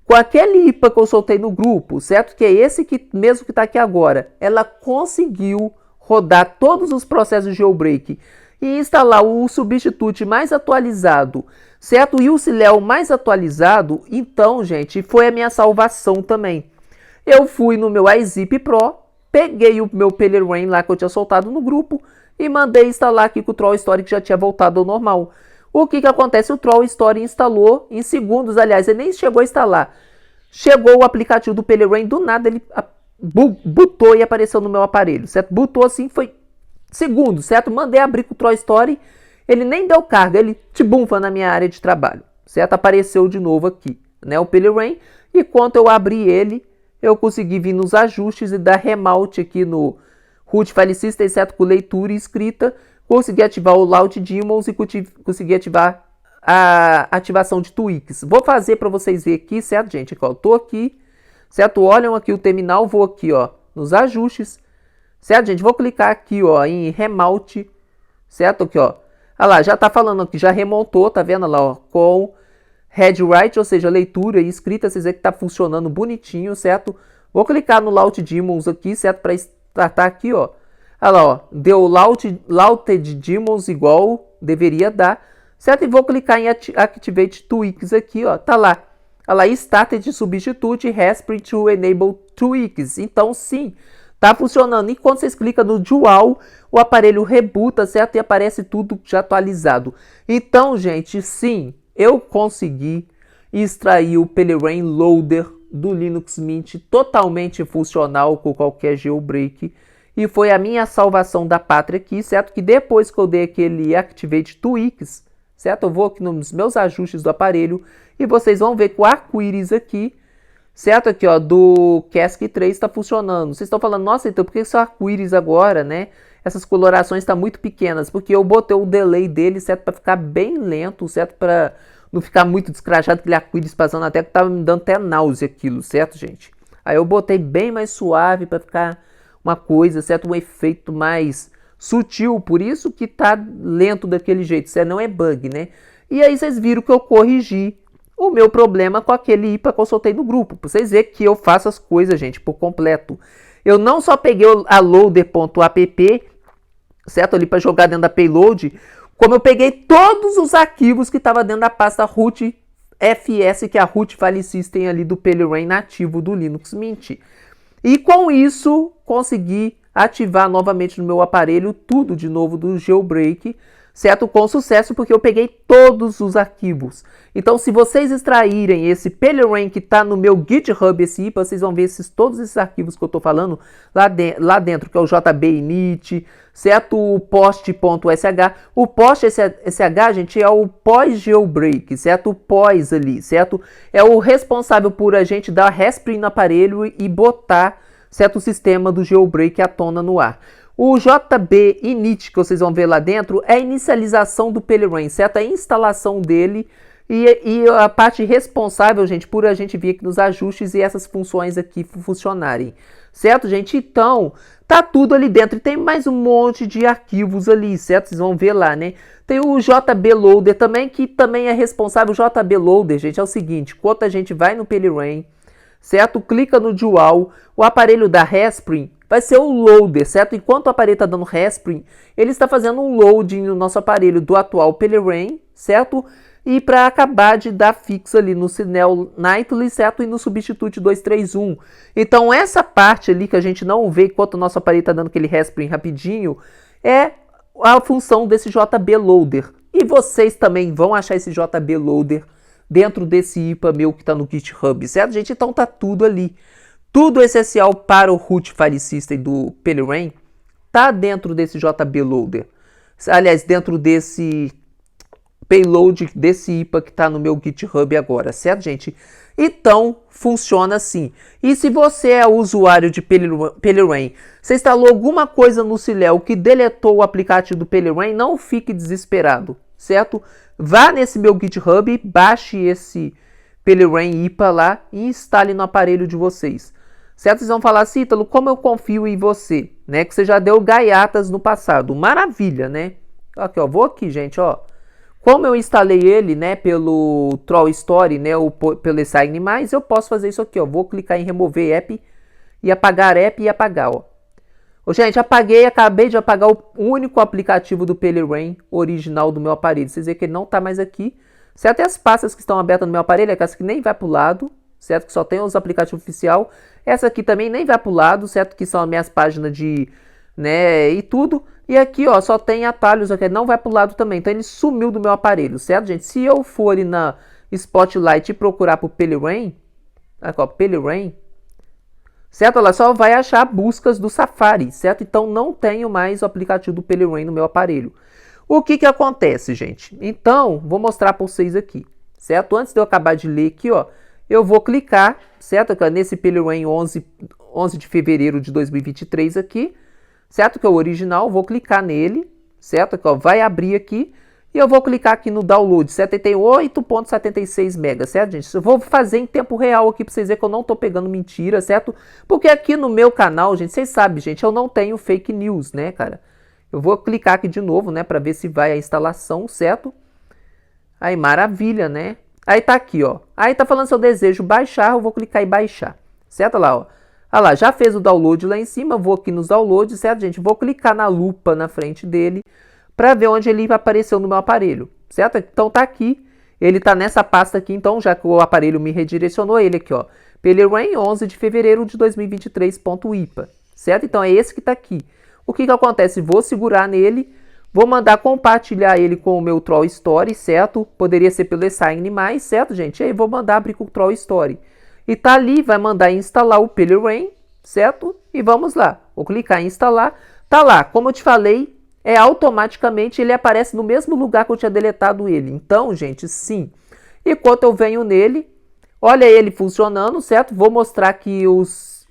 com aquele IPA que eu soltei no grupo, certo? Que é esse que mesmo que está aqui agora, ela conseguiu rodar todos os processos de jailbreak e instalar o Substitute mais atualizado, certo? E o Silhouette mais atualizado, então, gente, foi a minha salvação também. Eu fui no meu iZip Pro, peguei o meu PeleRain lá que eu tinha soltado no grupo e mandei instalar aqui com o Troll Story que já tinha voltado ao normal. O que acontece? O Troll Story instalou em segundos, aliás, ele nem chegou a instalar. Chegou o aplicativo do PeleRain, do nada ele botou e apareceu no meu aparelho, certo? Botou assim, foi segundos, certo? Mandei abrir com o Troll Story, ele nem deu carga, ele tibumfa na minha área de trabalho, certo? Apareceu de novo aqui, né? O PeleRain, e quando eu abri ele, eu consegui vir nos ajustes e dar remount aqui no Root File System, certo? Com leitura e escrita, consegui ativar o Launch Daemons e consegui ativar a ativação de tweaks. Vou fazer para vocês verem aqui, certo, gente? Aqui, ó, eu tô aqui, certo? Olham aqui o terminal, vou aqui, ó, nos ajustes, certo, gente? Vou clicar aqui, ó, em remount, certo? Aqui, ó. Olha lá, já tá falando aqui, já remontou, tá vendo lá, ó, com read write, ou seja, leitura e escrita, vocês veem que tá funcionando bonitinho, certo? Vou clicar no Launch Daemons aqui, certo? Para startar aqui, ó. Olha lá, ó, deu Launted Daemons igual deveria dar, certo? E vou clicar em Activate Tweaks aqui, ó, tá lá. Olha lá, Started Substitute Raspberry to Enable Tweaks. Então, sim, tá funcionando. E quando vocês clicam no Dual, o aparelho rebuta, certo? E aparece tudo já atualizado. Então, gente, sim, eu consegui extrair o PeleRain Loader do Linux Mint totalmente funcional com qualquer jailbreak. E foi a minha salvação da pátria aqui, certo? Que depois que eu dei aquele Activate Tweaks, certo? Eu vou aqui nos meus ajustes do aparelho e vocês vão ver que o arco-íris aqui, certo? Aqui, ó, do Cask 3 está funcionando. Vocês estão falando, nossa, então por que esse arco-íris agora, né? Essas colorações estão muito pequenas, porque eu botei o delay dele, certo? Para ficar bem lento, certo? Para não ficar muito descrachado, aquele arco-íris passando até que tava me dando até náusea aquilo, certo, gente? Aí eu botei bem mais suave para ficar uma coisa, certo? Um efeito mais sutil, por isso que tá lento daquele jeito, isso não é bug, né? E aí vocês viram que eu corrigi o meu problema com aquele IPA que eu soltei no grupo, pra vocês verem que eu faço as coisas, gente, por completo. Eu não só peguei a loader.app certo? Ali para jogar dentro da payload, como eu peguei todos os arquivos que estavam dentro da pasta root FS, que é a root file system ali do PaleRain nativo do Linux Mint. E com isso, consegui ativar novamente no meu aparelho tudo de novo do jailbreak, certo? Com sucesso, porque eu peguei todos os arquivos. Então, se vocês extraírem esse PaleRain que está no meu GitHub, esse IPA, vocês vão ver todos esses arquivos que eu estou falando lá dentro, que é o JBinit, certo? O post.sh. O post.sh, gente, é o pós-jailbreak, certo? O pós ali, certo? É o responsável por a gente dar haspering no aparelho e botar, certo? O sistema do jailbreak à tona no ar. O JBinit, que vocês vão ver lá dentro, é a inicialização do PaleRain, certo? A instalação dele e a parte responsável, gente, por a gente vir aqui nos ajustes e essas funções aqui funcionarem. Certo, gente? Então, tá tudo ali dentro. E tem mais um monte de arquivos ali, certo? Vocês vão ver lá, né? Tem o JBloader também, que também é responsável. O JBloader, gente, é o seguinte. Quando a gente vai no PaleRain, certo? Clica no dual, o aparelho dá haspering, vai ser o loader, certo? Enquanto o aparelho está dando haspering, ele está fazendo um loading no nosso aparelho do atual PaleRain, certo? E para acabar de dar fixo ali no Cinel Nightly, certo? E no Substitute 231. Então essa parte ali que a gente não vê enquanto o nosso aparelho está dando aquele haspering rapidinho, é a função desse JBloader. E vocês também vão achar esse JBloader dentro desse IPA meu que está no GitHub, certo, gente? Então tá tudo ali. Tudo essencial para o root file system do PaleRain tá dentro desse JBloader. Aliás, dentro desse payload desse IPA que está no meu GitHub agora, certo, gente? Então, funciona assim. E se você é usuário de PaleRain, você instalou alguma coisa no Ciléu que deletou o aplicativo do PaleRain, não fique desesperado, certo? Vá nesse meu GitHub, baixe esse PaleRain IPA lá e instale no aparelho de vocês. Certo? Vocês vão falar assim, Ítalo, como eu confio em você, né? Que você já deu gaiatas no passado. Maravilha, né? Aqui, ó, vou aqui, gente, ó. Como eu instalei ele, né, pelo Troll Story, né, ou pelo Sign+, eu posso fazer isso aqui, ó. Vou clicar em remover app e apagar app e apagar, ó. Ô, gente, acabei de apagar o único aplicativo do PaleRain original do meu aparelho. Vocês veem que ele não tá mais aqui. Certo? E as pastas que estão abertas no meu aparelho, essa que nem vai pro lado, certo? Que só tem os aplicativos oficial. Essa aqui também nem vai pro lado, certo? Que são as minhas páginas de, né, e tudo. E aqui, ó, só tem atalhos aqui, não vai pro lado também. Então ele sumiu do meu aparelho, certo, gente? Se eu for ali na Spotlight e procurar por PaleRain, aqui, ó, PaleRain, certo? Ela só vai achar buscas do Safari, certo? Então não tenho mais o aplicativo do PaleRain no meu aparelho. O que que acontece, gente? Então, vou mostrar para vocês aqui, certo? Antes de eu acabar de ler aqui, ó, eu vou clicar, certo? Nesse PaleRain 11 de fevereiro de 2023 aqui, certo? Que é o original, vou clicar nele, certo? Aqui, ó, vai abrir aqui e eu vou clicar aqui no download, 78.76 MB, certo, gente? Eu vou fazer em tempo real aqui para vocês verem que eu não tô pegando mentira, certo? Porque aqui no meu canal, gente, vocês sabem, gente, eu não tenho fake news, né, cara? Eu vou clicar aqui de novo, né, para ver se vai a instalação, certo? Aí, maravilha, né? Aí tá aqui, ó. Aí tá falando se eu desejo baixar, eu vou clicar em baixar, certo? Olha lá, ó. Olha lá, já fez o download lá em cima, vou aqui nos downloads, certo, gente? Vou clicar na lupa na frente dele para ver onde ele apareceu no meu aparelho, certo? Então tá aqui, ele tá nessa pasta aqui, então, já que o aparelho me redirecionou, ele aqui, ó. PaleRain 11 de fevereiro de 2023.ipa, certo? Então é esse que tá aqui. O que que acontece? Vou segurar nele, vou mandar compartilhar ele com o meu Troll Story, certo? Poderia ser pelo Sign+, certo, gente? E aí vou mandar abrir com o Troll Story. E tá ali, vai mandar instalar o PaleRain, certo? E vamos lá. Vou clicar em instalar. Tá lá, como eu te falei, automaticamente ele aparece no mesmo lugar que eu tinha deletado ele. Então, gente, sim. Enquanto eu venho nele, olha ele funcionando, certo? Vou mostrar que o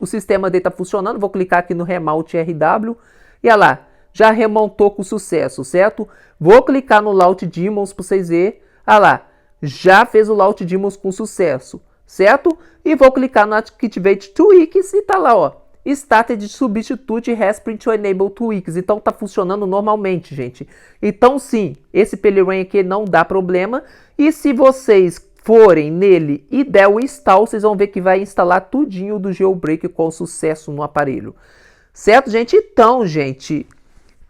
sistema dele tá funcionando. Vou clicar aqui no Remount RW. E olha lá, já remontou com sucesso, certo? Vou clicar no Launch Daemons para vocês verem. Olha lá, já fez o Launch Daemons com sucesso, certo? E vou clicar no Activate Tweaks e tá lá, ó. Started Substitute Haspering to Enable Tweaks. Então tá funcionando normalmente, gente. Então sim, esse PaleRain aqui não dá problema. E se vocês forem nele e der o install, vocês vão ver que vai instalar tudinho do jailbreak com sucesso no aparelho. Certo, gente? Então, gente,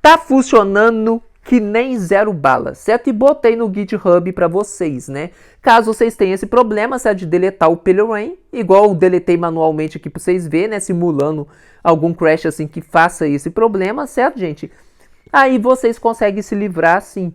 tá funcionando que nem zero bala, certo? E botei no GitHub para vocês, né? Caso vocês tenham esse problema, certo? De deletar o Pelerin, igual eu deletei manualmente aqui para vocês verem, né? Simulando algum crash assim que faça esse problema, certo, gente? Aí vocês conseguem se livrar assim,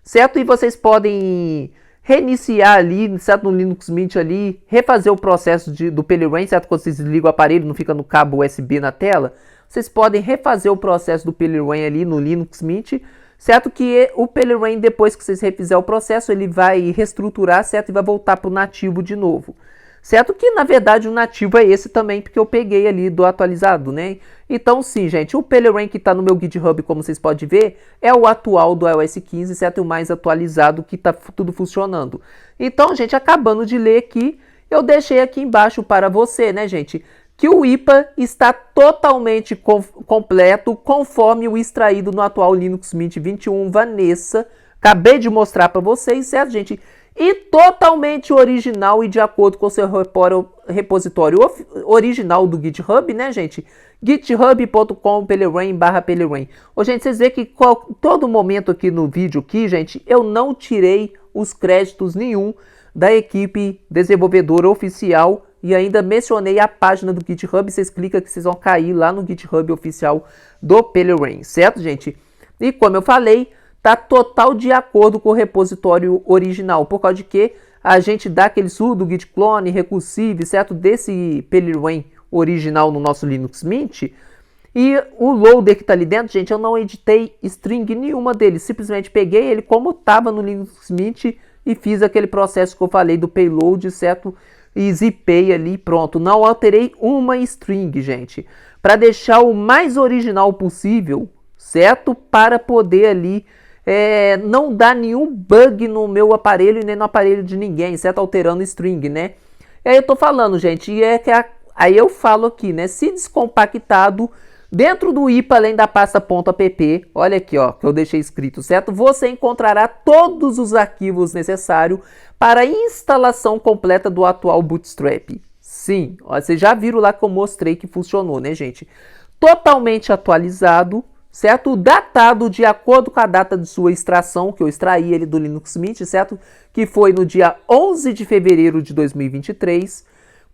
certo? E vocês podem reiniciar ali, certo? No Linux Mint ali, refazer o processo do Pelerin, certo? Quando vocês desligam o aparelho, não fica no cabo USB na tela. Vocês podem refazer o processo do Pelerin ali no Linux Mint, certo? Que o Pelerin, depois que vocês refizer o processo, ele vai reestruturar, certo? E vai voltar para o nativo de novo. Certo? Que na verdade o nativo é esse também, porque eu peguei ali do atualizado, né? Então sim, gente, o Pelerin que está no meu GitHub, como vocês podem ver, é o atual do iOS 15, certo? E o mais atualizado, que está tudo funcionando. Então, gente, acabando de ler aqui, eu deixei aqui embaixo para você, né, gente? Que o IPA está totalmente completo, conforme o extraído no atual Linux Mint 21 Vanessa. Acabei de mostrar para vocês, certo, gente? E totalmente original e de acordo com o seu repositório original do GitHub, né, gente? github.com/Pelerin. Ô, gente, vocês veem que todo momento aqui no vídeo aqui, gente, eu não tirei os créditos nenhum da equipe desenvolvedora oficial e ainda mencionei a página do GitHub. Vocês clicam que vocês vão cair lá no GitHub oficial do Pelerin, certo, gente? E como eu falei, tá total de acordo com o repositório original, por causa de que a gente dá aquele sudo git clone recursive, certo, desse Pelerin original no nosso Linux Mint. E o loader que tá ali dentro, gente, eu não editei string nenhuma dele, simplesmente peguei ele como tava no Linux Mint e fiz aquele processo que eu falei do payload, certo, e zipei ali, pronto. Não alterei uma string, gente, para deixar o mais original possível, certo, para poder ali não dá nenhum bug no meu aparelho e nem no aparelho de ninguém, certo? Alterando string, né? E aí eu tô falando, gente, e aí eu falo aqui, né? Se descompactado dentro do IPA, além da pasta .app, olha aqui, ó, que eu deixei escrito, certo? Você encontrará todos os arquivos necessários para a instalação completa do atual Bootstrap. Sim, ó, vocês já viram lá que eu mostrei que funcionou, né, gente? Totalmente atualizado, certo? Datado de acordo com a data de sua extração, que eu extraí ele do Linux Mint, certo? Que foi no dia 11 de fevereiro de 2023,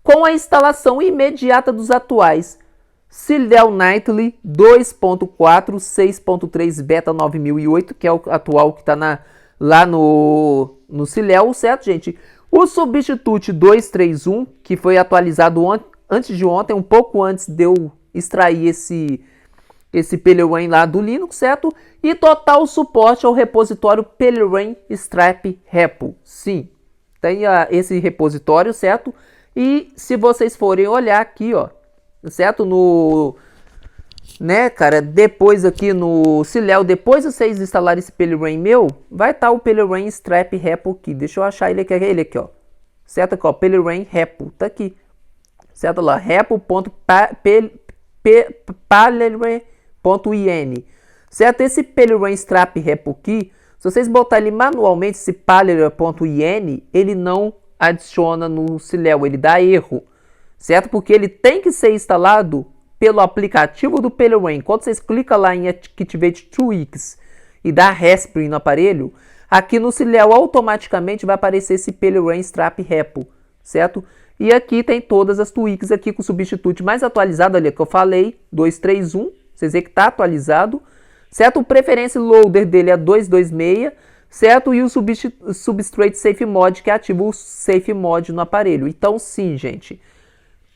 com a instalação imediata dos atuais Silhouette Nightly 2.4 6.3 Beta 9008, que é o atual que está lá no Silhouette, certo, gente? O Substitute 231, que foi atualizado antes de ontem, um pouco antes de eu extrair esse Pelerin lá do Linux, certo? E total suporte ao repositório Pelerin Strap Repo. Sim, tem esse repositório, certo? E se vocês forem olhar aqui, ó, certo? Né, cara, depois aqui no Silhouette, depois de vocês instalarem esse Pelerin meu, vai estar o Pelerin Strap Repo aqui. Deixa eu achar ele aqui, ó. Certo? Aqui, ó, Pelerin Repo, tá aqui. Certo lá, repo.palerin.in. Certo? Esse Pelerin Strap Repo aqui, se vocês botarem ele manualmente, esse palerin.in, ele não adiciona no Silhouette, ele dá erro. Certo? Porque ele tem que ser instalado pelo aplicativo do Pelerin. Quando vocês clicam lá em Activate Tweaks e dá Respring no aparelho, aqui no Silhouette automaticamente vai aparecer esse Pelerin Strap Repo, certo? E aqui tem todas as tweaks aqui com o substituto mais atualizado ali que eu falei, 231, vocês veem que está atualizado, certo? O Preference Loader dele é 226, certo? E o Substrate Safe Mod, que ativa o Safe Mod no aparelho. Então sim, gente,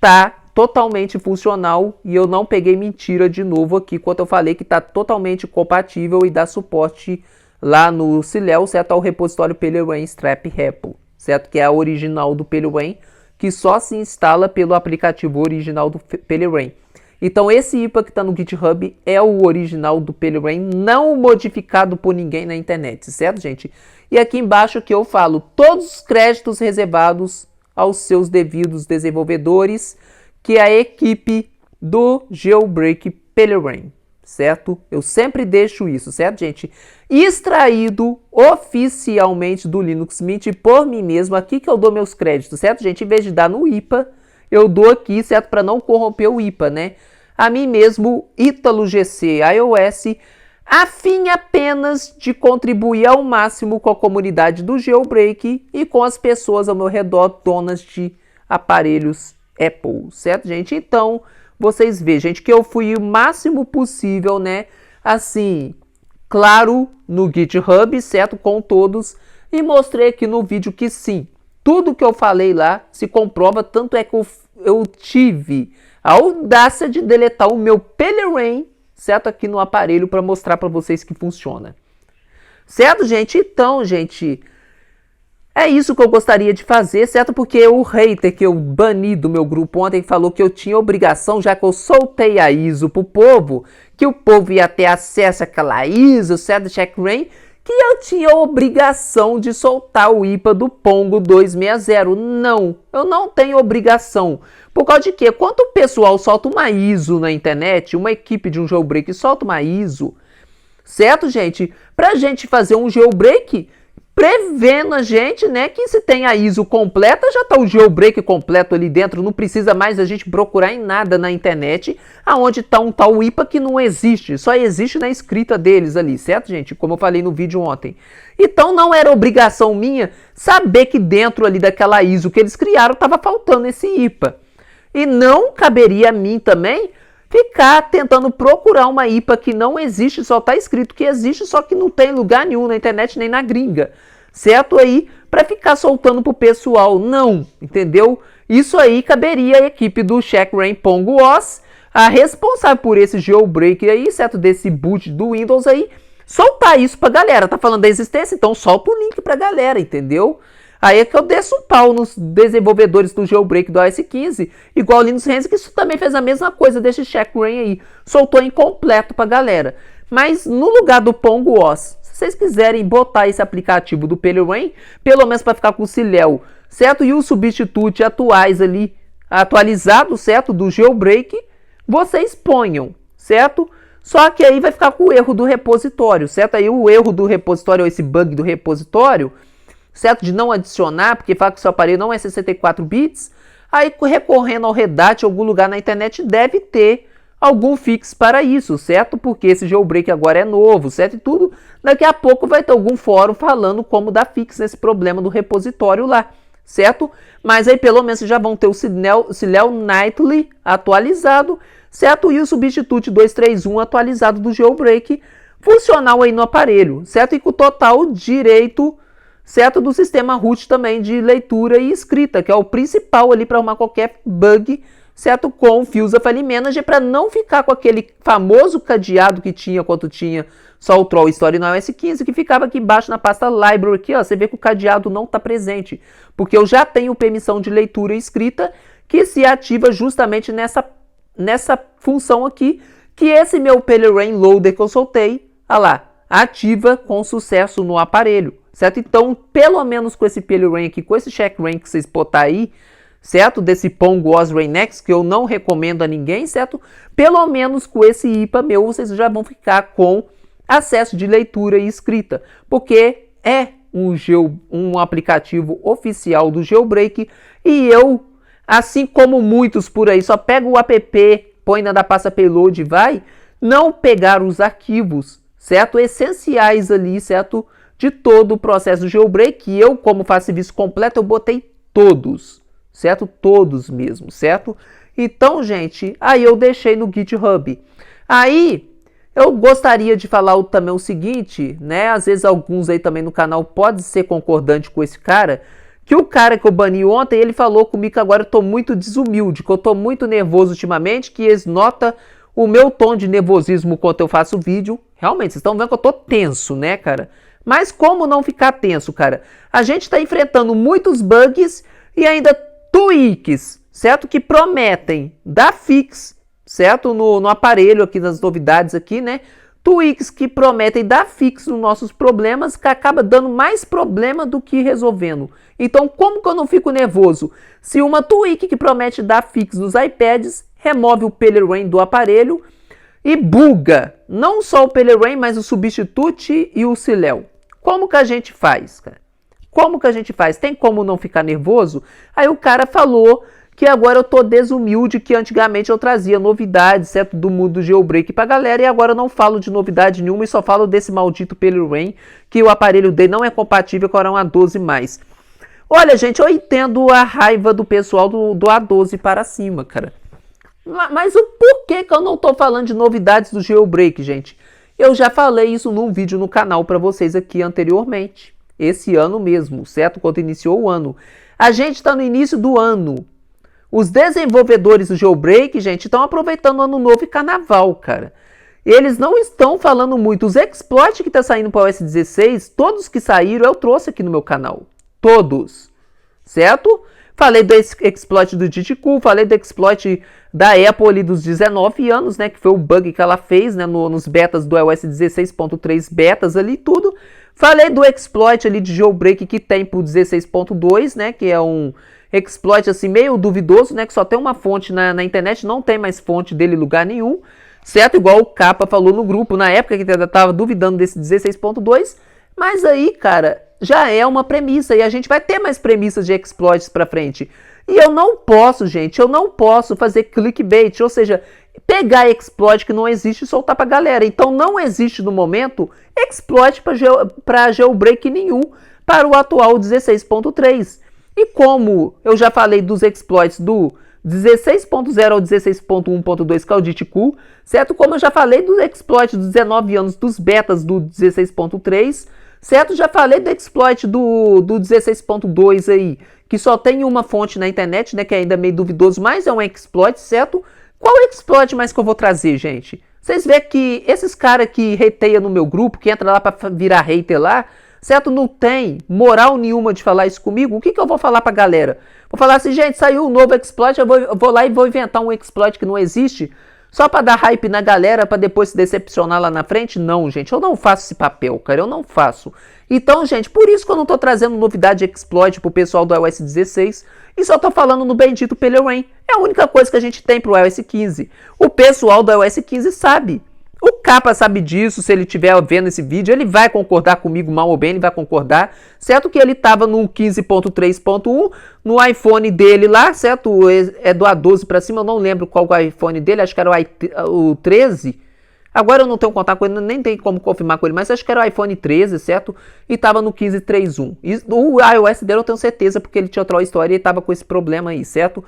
tá totalmente funcional e eu não peguei mentira de novo aqui quando eu falei que tá totalmente compatível e dá suporte lá no Silhouette, certo? Ao repositório Pelerin Strap Repo, certo? Que é a original do Pelerin, que só se instala pelo aplicativo original do Pelerin. Então esse IPA que está no GitHub é o original do Pelerin, não modificado por ninguém na internet, certo, gente? E aqui embaixo que eu falo todos os créditos reservados aos seus devidos desenvolvedores, que é a equipe do Jailbreak Pelerin, certo? Eu sempre deixo isso, certo, gente? Extraído oficialmente do Linux Mint por mim mesmo, aqui que eu dou meus créditos, certo, gente? Em vez de dar no IPA, eu dou aqui, certo? Para não corromper o IPA, né? A mim mesmo, Ítalo GC iOS, a fim apenas de contribuir ao máximo com a comunidade do jailbreak e com as pessoas ao meu redor, donas de aparelhos Apple, certo, gente? Então, vocês veem, gente, que eu fui o máximo possível, né, assim, claro, no GitHub, certo, com todos, e mostrei aqui no vídeo que sim, tudo que eu falei lá se comprova, tanto é que eu tive a audácia de deletar o meu Pelerin, certo, aqui no aparelho para mostrar para vocês que funciona. Certo, gente? Então, gente, é isso que eu gostaria de fazer, certo? Porque o hater que eu bani do meu grupo ontem falou que eu tinha obrigação, já que eu soltei a ISO pro povo, que o povo ia ter acesso àquela ISO, certo, Checkra1, que eu tinha obrigação de soltar o IPA do Pongo 260. Não, eu não tenho obrigação. Por causa de quê? Quando o pessoal solta uma ISO na internet, uma equipe de um jailbreak solta uma ISO, certo, gente? Pra gente fazer um jailbreak, prevendo a gente, né, que se tem a ISO completa, já tá o jailbreak completo ali dentro, não precisa mais a gente procurar em nada na internet, aonde tá um tal IPA que não existe, só existe na escrita deles ali, certo, gente? Como eu falei no vídeo ontem. Então não era obrigação minha saber que dentro ali daquela ISO que eles criaram tava faltando esse IPA. E não caberia a mim também ficar tentando procurar uma IPA que não existe, só tá escrito que existe, só que não tem lugar nenhum na internet nem na gringa, certo? Aí, para ficar soltando pro pessoal, não, entendeu? Isso aí caberia a equipe do Checkra1 Pongo OS, a responsável por esse jailbreak aí, certo? Desse boot do Windows aí, soltar isso pra galera. Tá falando da existência? Então solta o link pra galera, entendeu? Aí é que eu desço um pau nos desenvolvedores do jailbreak do OS 15, igual o Linus Renzi, que isso também fez a mesma coisa desse Checkra1 aí, soltou incompleto pra galera. Mas no lugar do Pongo OS, se vocês quiserem botar esse aplicativo do Pelerin, pelo menos para ficar com o Ciléu, certo? E o substituto atuais ali, atualizado, certo? Do jailbreak, vocês ponham, certo? Só que aí vai ficar com o erro do repositório, certo? Aí o erro do repositório, ou esse bug do repositório, certo? De não adicionar, porque fala que seu aparelho não é 64 bits, aí recorrendo ao Redat, algum lugar na internet deve ter algum fix para isso, certo? Porque esse jailbreak agora é novo, certo? E tudo, daqui a pouco vai ter algum fórum falando como dar fix nesse problema do repositório lá, certo? Mas aí pelo menos já vão ter o Ciléu Nightly atualizado, certo? E o Substitute 231 atualizado do jailbreak funcional aí no aparelho, certo? E com total direito, certo, do sistema root também de leitura e escrita, que é o principal ali para arrumar qualquer bug, certo, com o Fusa File Manager, para não ficar com aquele famoso cadeado que tinha quando tinha só o Troll Story no iOS 15, que ficava aqui embaixo na pasta Library, aqui, ó, você vê que o cadeado não está presente, porque eu já tenho permissão de leitura e escrita que se ativa justamente nessa função aqui, que esse meu Pelerin Loader que eu soltei, olha lá, ativa com sucesso no aparelho, certo? Então, pelo menos com esse Pelerin aqui, com esse Checkra1 que vocês botar aí, certo? Desse Pongo OS Rain-X, que eu não recomendo a ninguém, certo? Pelo menos com esse IPA meu, vocês já vão ficar com acesso de leitura e escrita, porque é um aplicativo oficial do jailbreak, e eu, assim como muitos por aí, só pega o app, põe na da pasta payload e vai, não pegar os arquivos, certo? Essenciais ali, certo? De todo o processo do jailbreak, e eu, como faço serviço completo, eu botei todos, certo? Todos mesmo, certo? Então, gente, aí eu deixei no GitHub. Aí, eu gostaria de falar também o seguinte, né? Às vezes alguns aí também no canal podem ser concordante com esse cara, que o cara que eu bani ontem, ele falou comigo que agora eu tô muito desumilde, que eu tô muito nervoso ultimamente, que eles notam o meu tom de nervosismo quando eu faço vídeo. Realmente, vocês estão vendo que eu tô tenso, né, cara? Mas como não ficar tenso, cara? A gente está enfrentando muitos bugs e ainda tweaks, certo? Que prometem dar fix, certo? No aparelho aqui, das novidades aqui, né? Tweaks que prometem dar fix nos nossos problemas, que acaba dando mais problema do que resolvendo. Então, como que eu não fico nervoso? Se uma tweak que promete dar fix nos iPads remove o Pelerin do aparelho e buga não só o Pelerin, mas o Substitute e o Ciléu. Como que a gente faz, cara? Como que a gente faz? Tem como não ficar nervoso? Aí o cara falou que agora eu tô desumilde, que antigamente eu trazia novidades, certo, do mundo do jailbreak pra galera, e agora eu não falo de novidade nenhuma e só falo desse maldito PeleRain, que o aparelho dele não é compatível com a A12+. Olha, gente, eu entendo a raiva do pessoal do A12 para cima, cara. Mas o porquê que eu não tô falando de novidades do jailbreak, gente? Eu já falei isso num vídeo no canal pra vocês aqui anteriormente. Esse ano mesmo, certo? Quando iniciou o ano. A gente tá no início do ano. Os desenvolvedores do jailbreak, gente, estão aproveitando o ano novo e carnaval, cara. Eles não estão falando muito. Os exploits que tá saindo para o OS 16, todos que saíram eu trouxe aqui no meu canal. Todos. Certo? Falei do exploit do Diticool, falei do exploit da Apple ali dos 19 anos, né? Que foi o bug que ela fez, né? Nos betas do iOS 16.3 betas ali tudo. Falei do exploit ali de jailbreak que tem pro 16.2, né? Que é um exploit assim meio duvidoso, né? Que só tem uma fonte na internet, não tem mais fonte dele em lugar nenhum. Certo? Igual o Capa falou no grupo na época que ainda tava duvidando desse 16.2. Mas aí, cara, já é uma premissa e a gente vai ter mais premissas de exploits pra frente. E eu não posso, gente, eu não posso fazer clickbait, ou seja, pegar exploit que não existe e soltar pra galera. Então não existe no momento exploit para jailbreak nenhum para o atual 16.3. E como eu já falei dos exploits do 16.0 ao 16.1.2, que é o Diticool, certo? Como eu já falei dos exploits dos 19 anos dos betas do 16.3, certo? Já falei do exploit do 16.2 aí, que só tem uma fonte na internet, né? Que é ainda meio duvidoso, mas é um exploit, certo? Qual exploit mais que eu vou trazer, gente? Vocês veem que esses caras que hateiam no meu grupo, que entra lá pra virar hater lá, certo? Não tem moral nenhuma de falar isso comigo. O que eu vou falar pra galera? Vou falar assim, gente, saiu um novo exploit, eu vou lá e vou inventar um exploit que não existe, só pra dar hype na galera, pra depois se decepcionar lá na frente? Não, gente, eu não faço esse papel, cara, eu não faço. Então, gente, por isso que eu não tô trazendo novidade de exploit pro pessoal do iOS 16 e só tô falando no bendito PeleRain. É a única coisa que a gente tem pro iOS 15. O pessoal do iOS 15 sabe. O Capa sabe disso, se ele estiver vendo esse vídeo, ele vai concordar comigo, mal ou bem, ele vai concordar, certo? Que ele estava no 15.3.1, no iPhone dele lá, certo? É do A12 para cima, eu não lembro qual é o iPhone dele, acho que era o 13. Agora eu não tenho contato com ele, nem tem como confirmar com ele, mas acho que era o iPhone 13, certo? E estava no 15.3.1. O iOS dele eu tenho certeza, porque ele tinha outra história e estava com esse problema aí, certo?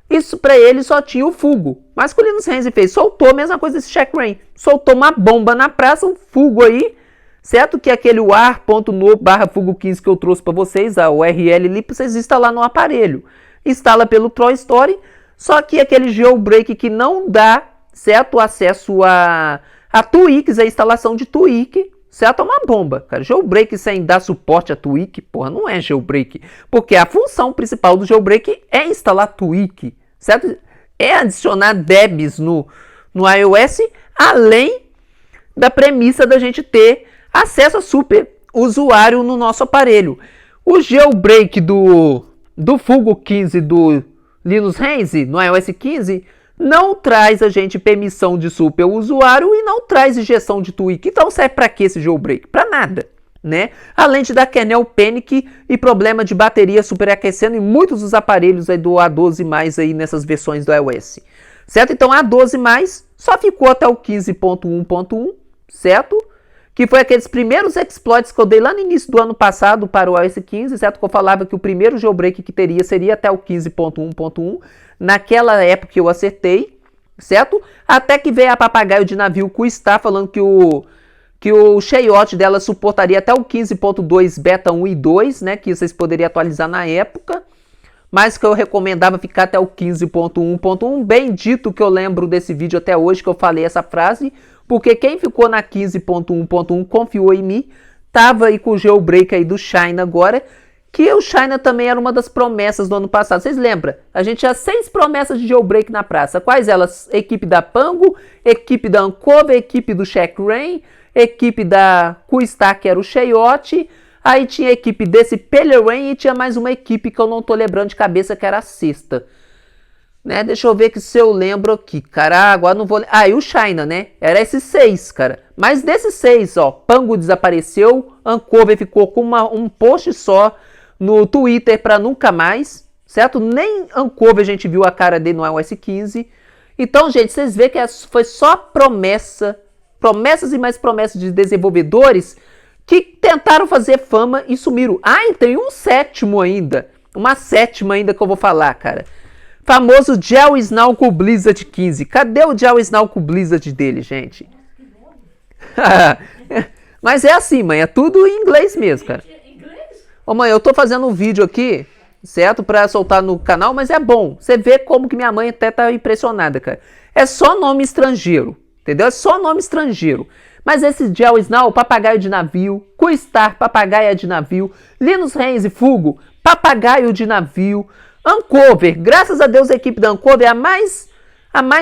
Isso pra ele só tinha o Fugo. Mas o Linus Renzi fez, soltou a mesma coisa desse checkrain. Soltou uma bomba na praça, um Fugo aí, certo? Que é aquele war.no/fugo15 que eu trouxe pra vocês, a URL ali, pra vocês instalar no aparelho. Instala pelo Troll Story, só que aquele jailbreak que não dá, certo? Acesso a tweaks, a instalação de tweak, certo? É uma bomba, cara. Jailbreak sem dar suporte a tweak, porra, não é jailbreak. Porque a função principal do jailbreak é instalar tweak, certo? É adicionar debs no iOS, além da premissa da gente ter acesso a super usuário no nosso aparelho. O jailbreak do Fugo 15 do Linus Renzi no iOS 15 não traz a gente permissão de super usuário e não traz injeção de tweak. Então serve para que esse jailbreak? Para nada, né? Além de dar kernel panic e problema de bateria superaquecendo em muitos dos aparelhos aí do A12+ aí nessas versões do iOS. Certo? Então A12+ só ficou até o 15.1.1, certo? Que foi aqueles primeiros exploits que eu dei lá no início do ano passado para o iOS 15, certo? Que eu falava que o primeiro jailbreak que teria seria até o 15.1.1. Naquela época eu acertei, certo? Até que veio a papagaio de navio Kuistar falando que o Cheiot dela suportaria até o 15.2 beta 1 e 2, né? Que vocês poderiam atualizar na época. Mas que eu recomendava ficar até o 15.1.1. Bem dito que eu lembro desse vídeo até hoje que eu falei essa frase. Porque quem ficou na 15.1.1 confiou em mim. Tava aí com o jailbreak aí do China agora. Que o China também era uma das promessas do ano passado. Vocês lembram? A gente tinha 6 promessas de jailbreak na praça. Quais elas? Equipe da Pango, equipe da Uncover, equipe do checkrain, equipe da Kuistar, que era o Cheiot. Aí tinha a equipe desse PeleRain e tinha mais uma equipe que eu não tô lembrando de cabeça, que era a sexta. Né? Deixa eu ver que se eu lembro aqui, cara. Agora não vou... e o China, né? Era esses 6, cara. Mas desses 6, ó, Pango desapareceu, Uncover ficou com um post só no Twitter para nunca mais, certo? Nem Ankover a gente viu a cara dele no iOS 15. Então, gente, vocês veem que foi só promessas e mais promessas de desenvolvedores que tentaram fazer fama e sumiram. Ah, e tem um sétimo ainda, uma sétima ainda que eu vou falar, cara. Famoso Gel Snow com o Blizzard 15. Cadê o Gel Snow com o Blizzard dele, gente? Mas é assim, mãe, é tudo em inglês mesmo, cara. Ô, mãe, eu tô fazendo um vídeo aqui, certo? Pra soltar no canal, mas é bom. Você vê como que minha mãe até tá impressionada, cara. É só nome estrangeiro, entendeu? É só nome estrangeiro. Mas esse Gel Snow, papagaio de navio. Quistar, papagaia de navio. Linus Renzi, Fugo, papagaio de navio. Ankover, graças a Deus a equipe da Ankover é a mais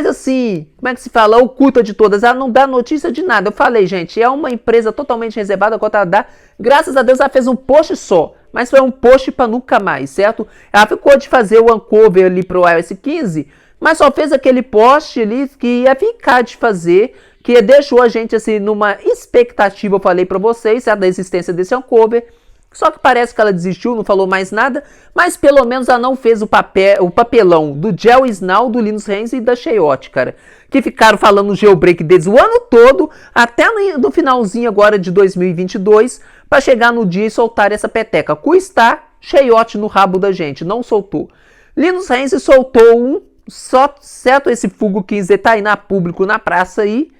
assim, como é que se fala, oculta de todas. Ela não dá notícia de nada. Eu falei, gente, é uma empresa totalmente reservada quanto ela dá. Graças a Deus ela fez um post só, mas foi um post para nunca mais, certo? Ela ficou de fazer o Ankover ali pro iOS 15, mas só fez aquele post ali que ia ficar de fazer, que deixou a gente assim numa expectativa, eu falei para vocês, certo? Da existência desse Ankover. Só que parece que ela desistiu, não falou mais nada, mas pelo menos ela não fez o papelão do Gel Snow, do Linus Renzi e da Cheiot, cara. Que ficaram falando o jailbreak deles o ano todo, até no finalzinho agora de 2022, para chegar no dia e soltar essa peteca. Quistar, Cheiot no rabo da gente, não soltou. Linus Renzi soltou só, certo? Esse Fugo 15 tá aí na público, na praça aí,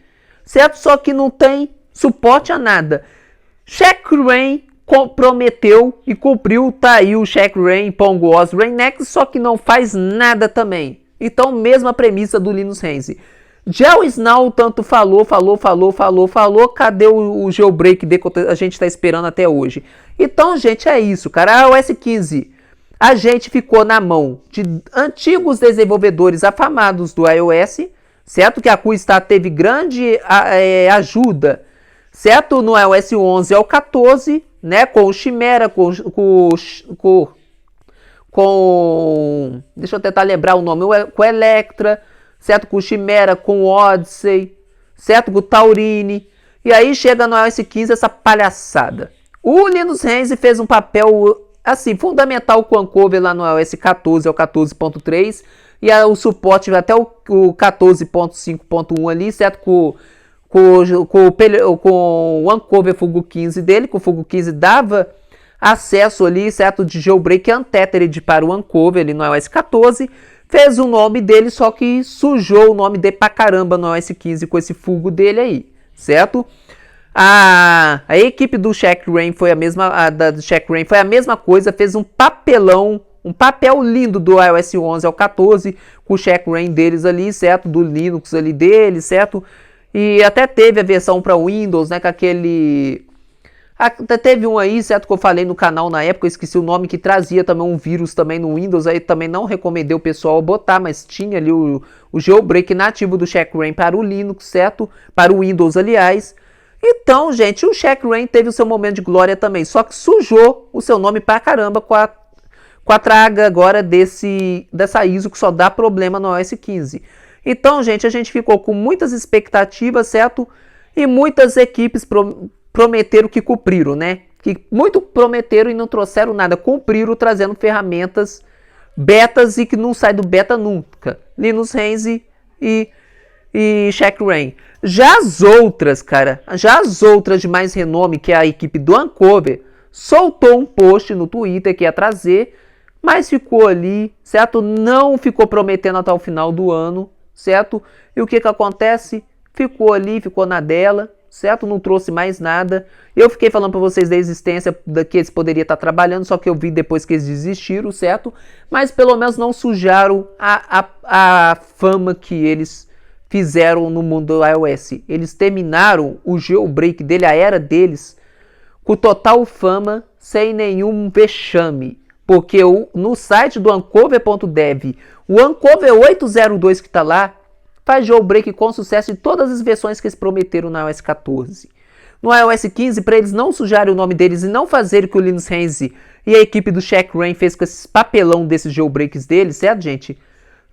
certo? Só que não tem suporte a nada. Check Rain comprometeu e cumpriu, tá aí o Check Rain, Pongos, Rainnex, só que não faz nada também. Então, mesma premissa do Linus Renzi. Gel Snow tanto falou, cadê o jailbreak que a gente tá esperando até hoje? Então, gente, é isso, cara. A iOS 15, a gente ficou na mão de antigos desenvolvedores afamados do iOS, certo? Que a Quistar teve grande ajuda, certo? No iOS 11 ao 14, né, com o Chimera, deixa eu tentar lembrar o nome, com o Electra, certo, com o Chimera, com o Odyssey, certo, com o Taurine, e aí chega no iOS 15 essa palhaçada. O Linus Renzi fez um papel, assim, fundamental com o Ankover lá no iOS 14 ao 14.3, e o suporte até o 14.5.1 ali, certo, com o Ankover Fugo 15 dele, que o Fugo 15 dava acesso ali, certo, de jailbreak untethered para o Ankover ali no iOS 14, fez o nome dele, só que sujou o nome dele pra caramba no iOS 15 com esse Fugo dele aí, certo? A equipe do Check Rain foi a mesma coisa, fez um papelão, um papel lindo do iOS 11 ao 14, com o Check Rain deles ali, certo, do Linux ali deles, certo? E até teve a versão para Windows, né, com aquele... Até teve um aí, certo, que eu falei no canal na época, eu esqueci o nome, que trazia também um vírus também no Windows, aí também não recomendei o pessoal botar, mas tinha ali o jailbreak nativo do Check Rain para o Linux, certo? Para o Windows, aliás. Então, gente, o Check Rain teve o seu momento de glória também, só que sujou o seu nome pra caramba com a traga agora dessa ISO que só dá problema no iOS 15. Então, gente, a gente ficou com muitas expectativas, certo? E muitas equipes prometeram que cumpriram, né? Que muito prometeram e não trouxeram nada. Cumpriram trazendo ferramentas betas e que não sai do beta nunca. Linus Renzi e Check Rain. Já as outras de mais renome, que é a equipe do Ankover, soltou um post no Twitter que ia trazer, mas ficou ali, certo? Não ficou prometendo até o final do ano, certo? E o que acontece? Ficou ali, ficou na dela, certo? Não trouxe mais nada. Eu fiquei falando para vocês da existência que eles poderiam estar trabalhando, só que eu vi depois que eles desistiram, certo? Mas pelo menos não sujaram a fama que eles fizeram no mundo do iOS. Eles terminaram o jailbreak dele, a era deles, com total fama, sem nenhum vexame. Porque no site do Ankover.dev, o Ankover 802 que está lá, faz jailbreak com sucesso em todas as versões que eles prometeram no iOS 14. No iOS 15, para eles não sujarem o nome deles e não fazerem o que o Linus Renzi e a equipe do Check Rain fez com esse papelão desses jailbreaks deles, certo, gente?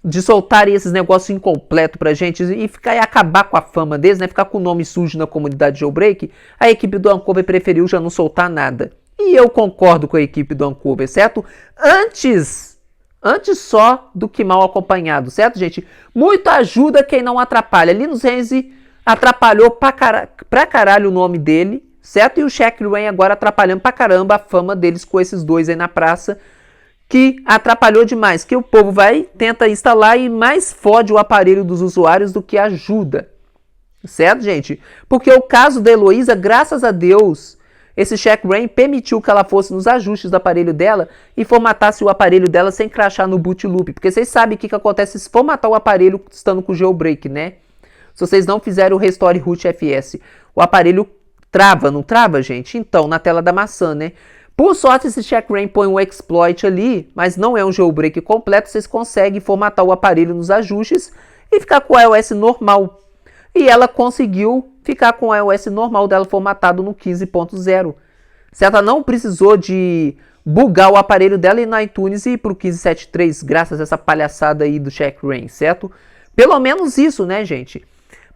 De soltarem esses negócios incompletos pra gente e acabar com a fama deles, né? Ficar com o nome sujo na comunidade jailbreak, a equipe do Ankover preferiu já não soltar nada. E eu concordo com a equipe do Ankover, certo? Antes Antes só do que mal acompanhado, certo, gente? Muito ajuda quem não atrapalha. Linus Renzi atrapalhou pra caralho o nome dele, certo? E o Shaq Wayne agora atrapalhando pra caramba a fama deles com esses dois aí na praça, que atrapalhou demais. Que o povo vai, tenta instalar e mais fode o aparelho dos usuários do que ajuda. Certo, gente? Porque o caso da Heloísa, graças a Deus, esse Shaq Wayne permitiu que ela fosse nos ajustes do aparelho dela e formatasse o aparelho dela sem crashar no boot loop. Porque vocês sabem o que acontece se formatar o aparelho estando com jailbreak, né? Se vocês não fizerem o Restore Root FS, o aparelho trava, não trava, gente? Então, na tela da maçã, né? Por sorte, esse Shaq Wayne põe um exploit ali, mas não é um jailbreak completo, vocês conseguem formatar o aparelho nos ajustes e ficar com o iOS normal. E ela conseguiu ficar com o iOS normal dela formatado no 15.0. Certo? Ela não precisou de bugar o aparelho dela e no iTunes e ir para o 15.7.3, graças a essa palhaçada aí do Shaq Wayne, certo? Pelo menos isso, né, gente?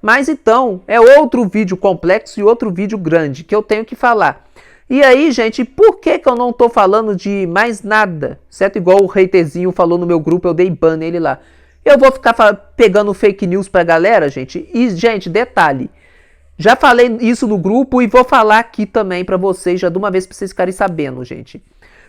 Mas então, é outro vídeo complexo e outro vídeo grande que eu tenho que falar. E aí, gente, por que eu não tô falando de mais nada? Certo? Igual o haterzinho falou no meu grupo, eu dei ban nele lá. Eu vou ficar pegando fake news pra galera, gente? E, gente, detalhe. Já falei isso no grupo e vou falar aqui também pra vocês, já de uma vez pra vocês ficarem sabendo, gente.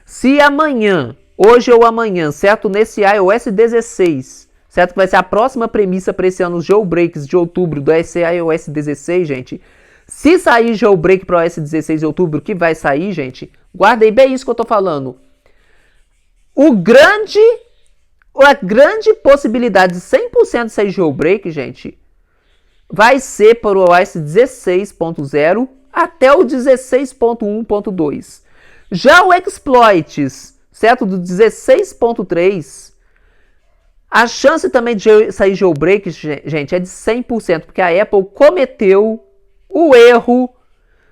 Se amanhã, hoje ou amanhã, certo? Nesse iOS 16, certo? Que vai ser a próxima premissa pra esse ano, os jailbreaks de outubro do iOS 16, gente. Se sair jailbreak para o iOS 16 de outubro, que vai sair, gente, guardei bem isso que eu tô falando. A grande possibilidade de 100% de sair jailbreak, gente, vai ser para o iOS 16.0 até o 16.1.2. Já o exploits, certo, do 16.3, a chance também de sair jailbreak, gente, é de 100%, porque a Apple cometeu o erro,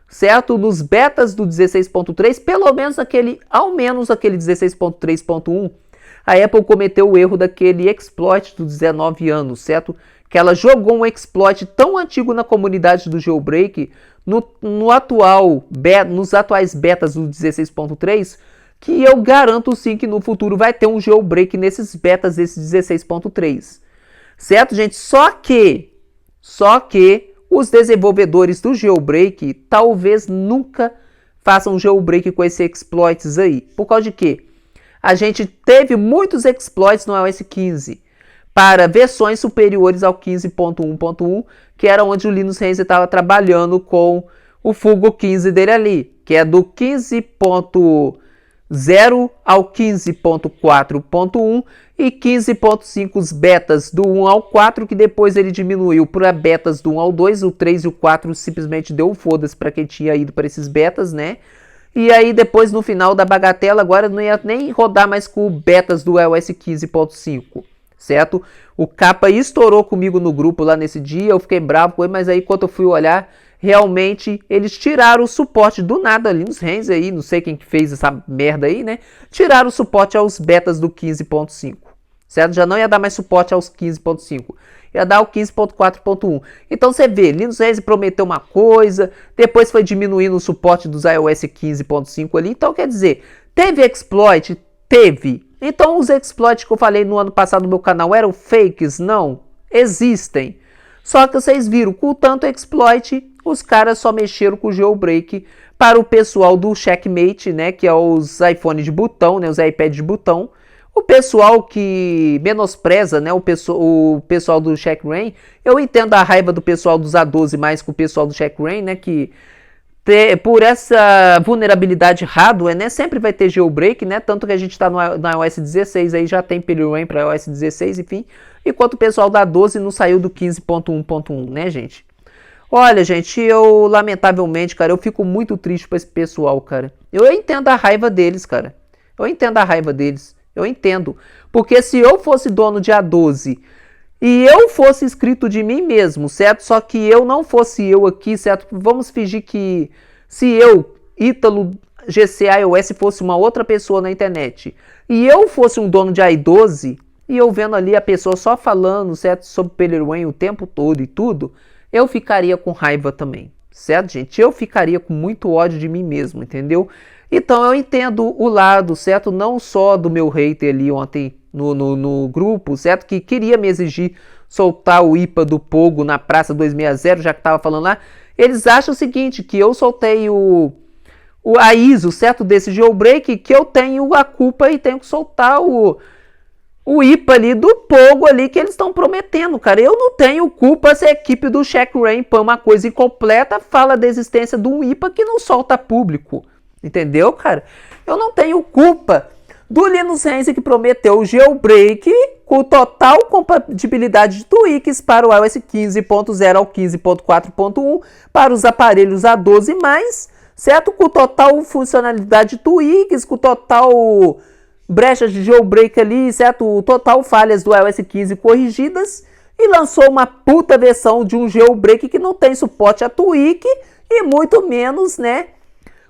certo, nos betas do 16.3, ao menos aquele 16.3.1, a Apple cometeu o erro daquele exploit dos 19 anos, certo? Que ela jogou um exploit tão antigo na comunidade do jailbreak, nos atuais betas do 16.3, que eu garanto sim que no futuro vai ter um jailbreak nesses betas desse 16.3. Certo, gente? Só que os desenvolvedores do jailbreak talvez nunca façam jailbreak com esses exploits aí. Por causa de quê? A gente teve muitos exploits no iOS 15 para versões superiores ao 15.1.1, que era onde o Linus Renzi estava trabalhando com o Fugo 15 dele ali, que é do 15.0 ao 15.4.1 e 15.5 os betas do 1 ao 4, que depois ele diminuiu para betas do 1 ao 2, o 3 e o 4 simplesmente deu foda-se para quem tinha ido para esses betas, né? E aí depois no final da bagatela agora não ia nem rodar mais com betas do iOS 15.5, certo? O capa estourou comigo no grupo lá nesse dia, eu fiquei bravo com ele, mas aí quando eu fui olhar, realmente eles tiraram o suporte do nada ali nos Renzi aí, não sei quem que fez essa merda aí, né? Tiraram o suporte aos betas do 15.5, certo? Já não ia dar mais suporte aos 15.5, ia dar o 15.4.1. Então você vê, Linus Renzi prometeu uma coisa, depois foi diminuindo o suporte dos iOS 15.5 ali, então quer dizer, teve exploit? Teve. Então os exploits que eu falei no ano passado no meu canal eram fakes? Não, existem. Só que vocês viram, com tanto exploit, os caras só mexeram com o jailbreak para o pessoal do Checkmate, né, que é os iPhones de botão, né, os iPads de botão. O pessoal que menospreza, né, o pessoal do Shaq Wayne, eu entendo a raiva do pessoal dos A12 mais com o pessoal do Shaq Wayne, né, que por essa vulnerabilidade hardware, né, sempre vai ter jailbreak, né, tanto que a gente está no iOS 16 aí, já tem Pillarway para iOS 16, enfim, enquanto o pessoal da 12 não saiu do 15.1.1, né, gente? Olha, gente, eu lamentavelmente, cara, eu fico muito triste para esse pessoal, cara. Eu entendo a raiva deles, cara. Eu entendo a raiva deles. Eu entendo. Porque se eu fosse dono de A12 e eu fosse inscrito de mim mesmo, certo? Só que eu não fosse eu aqui, certo? Vamos fingir que se eu, Ítalo GC iOS, fosse uma outra pessoa na internet e eu fosse um dono de i12 e eu vendo ali a pessoa só falando, certo? Sobre Pillarway o tempo todo e tudo, eu ficaria com raiva também, certo, gente? Eu ficaria com muito ódio de mim mesmo, entendeu? Então eu entendo o lado, certo? Não só do meu hater ali ontem no grupo, certo? Que queria me exigir soltar o IPA do Pogo na Praça 260, já que tava falando lá. Eles acham o seguinte, que eu soltei a ISO, certo? Desse jailbreak, que eu tenho a culpa e tenho que soltar o IPA ali do Pogo ali que eles estão prometendo, cara. Eu não tenho culpa se a equipe do Check Rain põe uma coisa incompleta, fala da existência de um IPA que não solta público. Entendeu, cara? Eu não tenho culpa do Linus Renzi que prometeu o jailbreak com total compatibilidade de tweaks para o iOS 15.0 ao 15.4.1 para os aparelhos A12+, certo? Com total funcionalidade de tweaks, com total brechas de jailbreak ali, certo? Total falhas do iOS 15 corrigidas, e lançou uma puta versão de um jailbreak que não tem suporte a tweak e muito menos, né,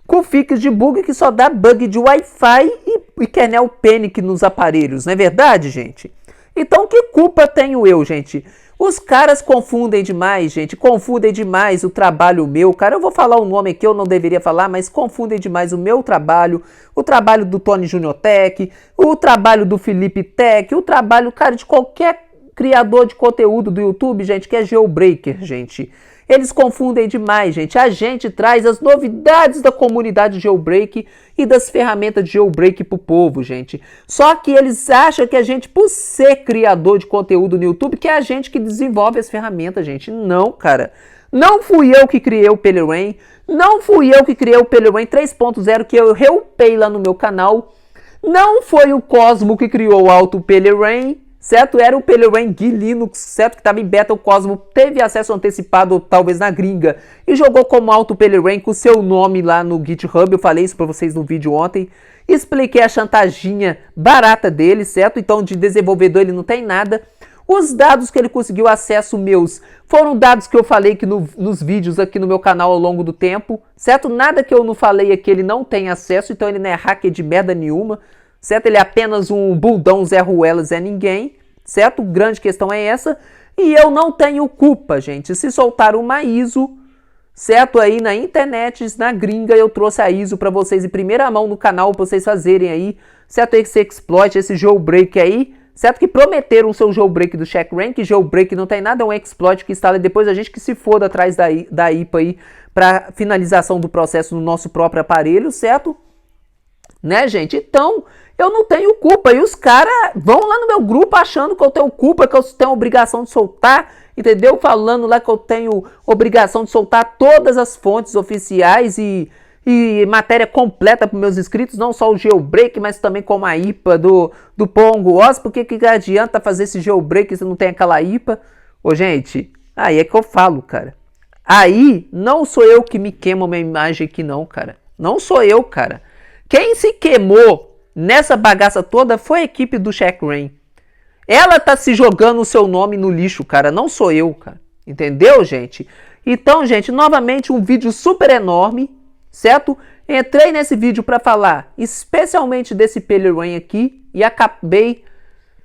com fix de bug que só dá bug de Wi-Fi e kernel panic nos aparelhos, não é verdade, gente? Então que culpa tenho eu, gente? Os caras confundem demais, gente, confundem demais o trabalho meu, cara, eu vou falar um nome que eu não deveria falar, mas confundem demais o meu trabalho, o trabalho do Tony Junior Tech, o trabalho do Felipe Tech, o trabalho, cara, de qualquer criador de conteúdo do YouTube, gente, que é jailbreaker, gente. Eles confundem demais, gente. A gente traz as novidades da comunidade jailbreak e das ferramentas de jailbreak pro povo, gente. Só que eles acham que a gente, por ser criador de conteúdo no YouTube, que é a gente que desenvolve as ferramentas, gente. Não, cara. Não fui eu que criei o PeleRain. Não fui eu que criei o PeleRain 3.0 que eu reupei lá no meu canal. Não foi o Cosmo que criou o Auto PeleRain. Certo? Era o PeleRain Gui Linux, certo? Que estava em beta, o Cosmo teve acesso antecipado, talvez na gringa, e jogou como Auto PeleRain com o seu nome lá no GitHub. Eu falei isso para vocês no vídeo ontem. Expliquei a chantaginha barata dele, certo? Então, de desenvolvedor ele não tem nada. Os dados que ele conseguiu acesso meus foram dados que eu falei que nos vídeos aqui no meu canal ao longo do tempo, certo? Nada que eu não falei aqui ele não tem acesso, então ele não é hacker de merda nenhuma. Certo? Ele é apenas um bundão Zé Ruela, Zé Ninguém, certo? Grande questão é essa. E eu não tenho culpa, gente. Se soltar uma ISO, certo? Aí na internet, na gringa, eu trouxe a ISO para vocês em primeira mão no canal, para vocês fazerem aí, certo? Esse exploit, esse jailbreak aí, certo? Que prometeram o seu jailbreak do Check Rank, que jailbreak não tem nada, é um exploit que instala depois a gente que se foda atrás da IPA aí para finalização do processo no nosso próprio aparelho, certo? Né, gente? Então, eu não tenho culpa. E os caras vão lá no meu grupo achando que eu tenho culpa, que eu tenho obrigação de soltar, entendeu? Falando lá que eu tenho obrigação de soltar todas as fontes oficiais e matéria completa para meus inscritos, não só o jailbreak, mas também como a IPA do Pongo OS. Porque que adianta fazer esse jailbreak se não tem aquela IPA? Ô, gente, aí é que eu falo, cara. Aí não sou eu que me queimo a minha imagem aqui não, cara. Não sou eu, cara. Quem se queimou nessa bagaça toda foi a equipe do Check Rain. Ela tá se jogando o seu nome no lixo, cara. Não sou eu, cara. Entendeu, gente? Então, gente, novamente um vídeo super enorme, certo? Entrei nesse vídeo para falar especialmente desse PeleRain aqui e acabei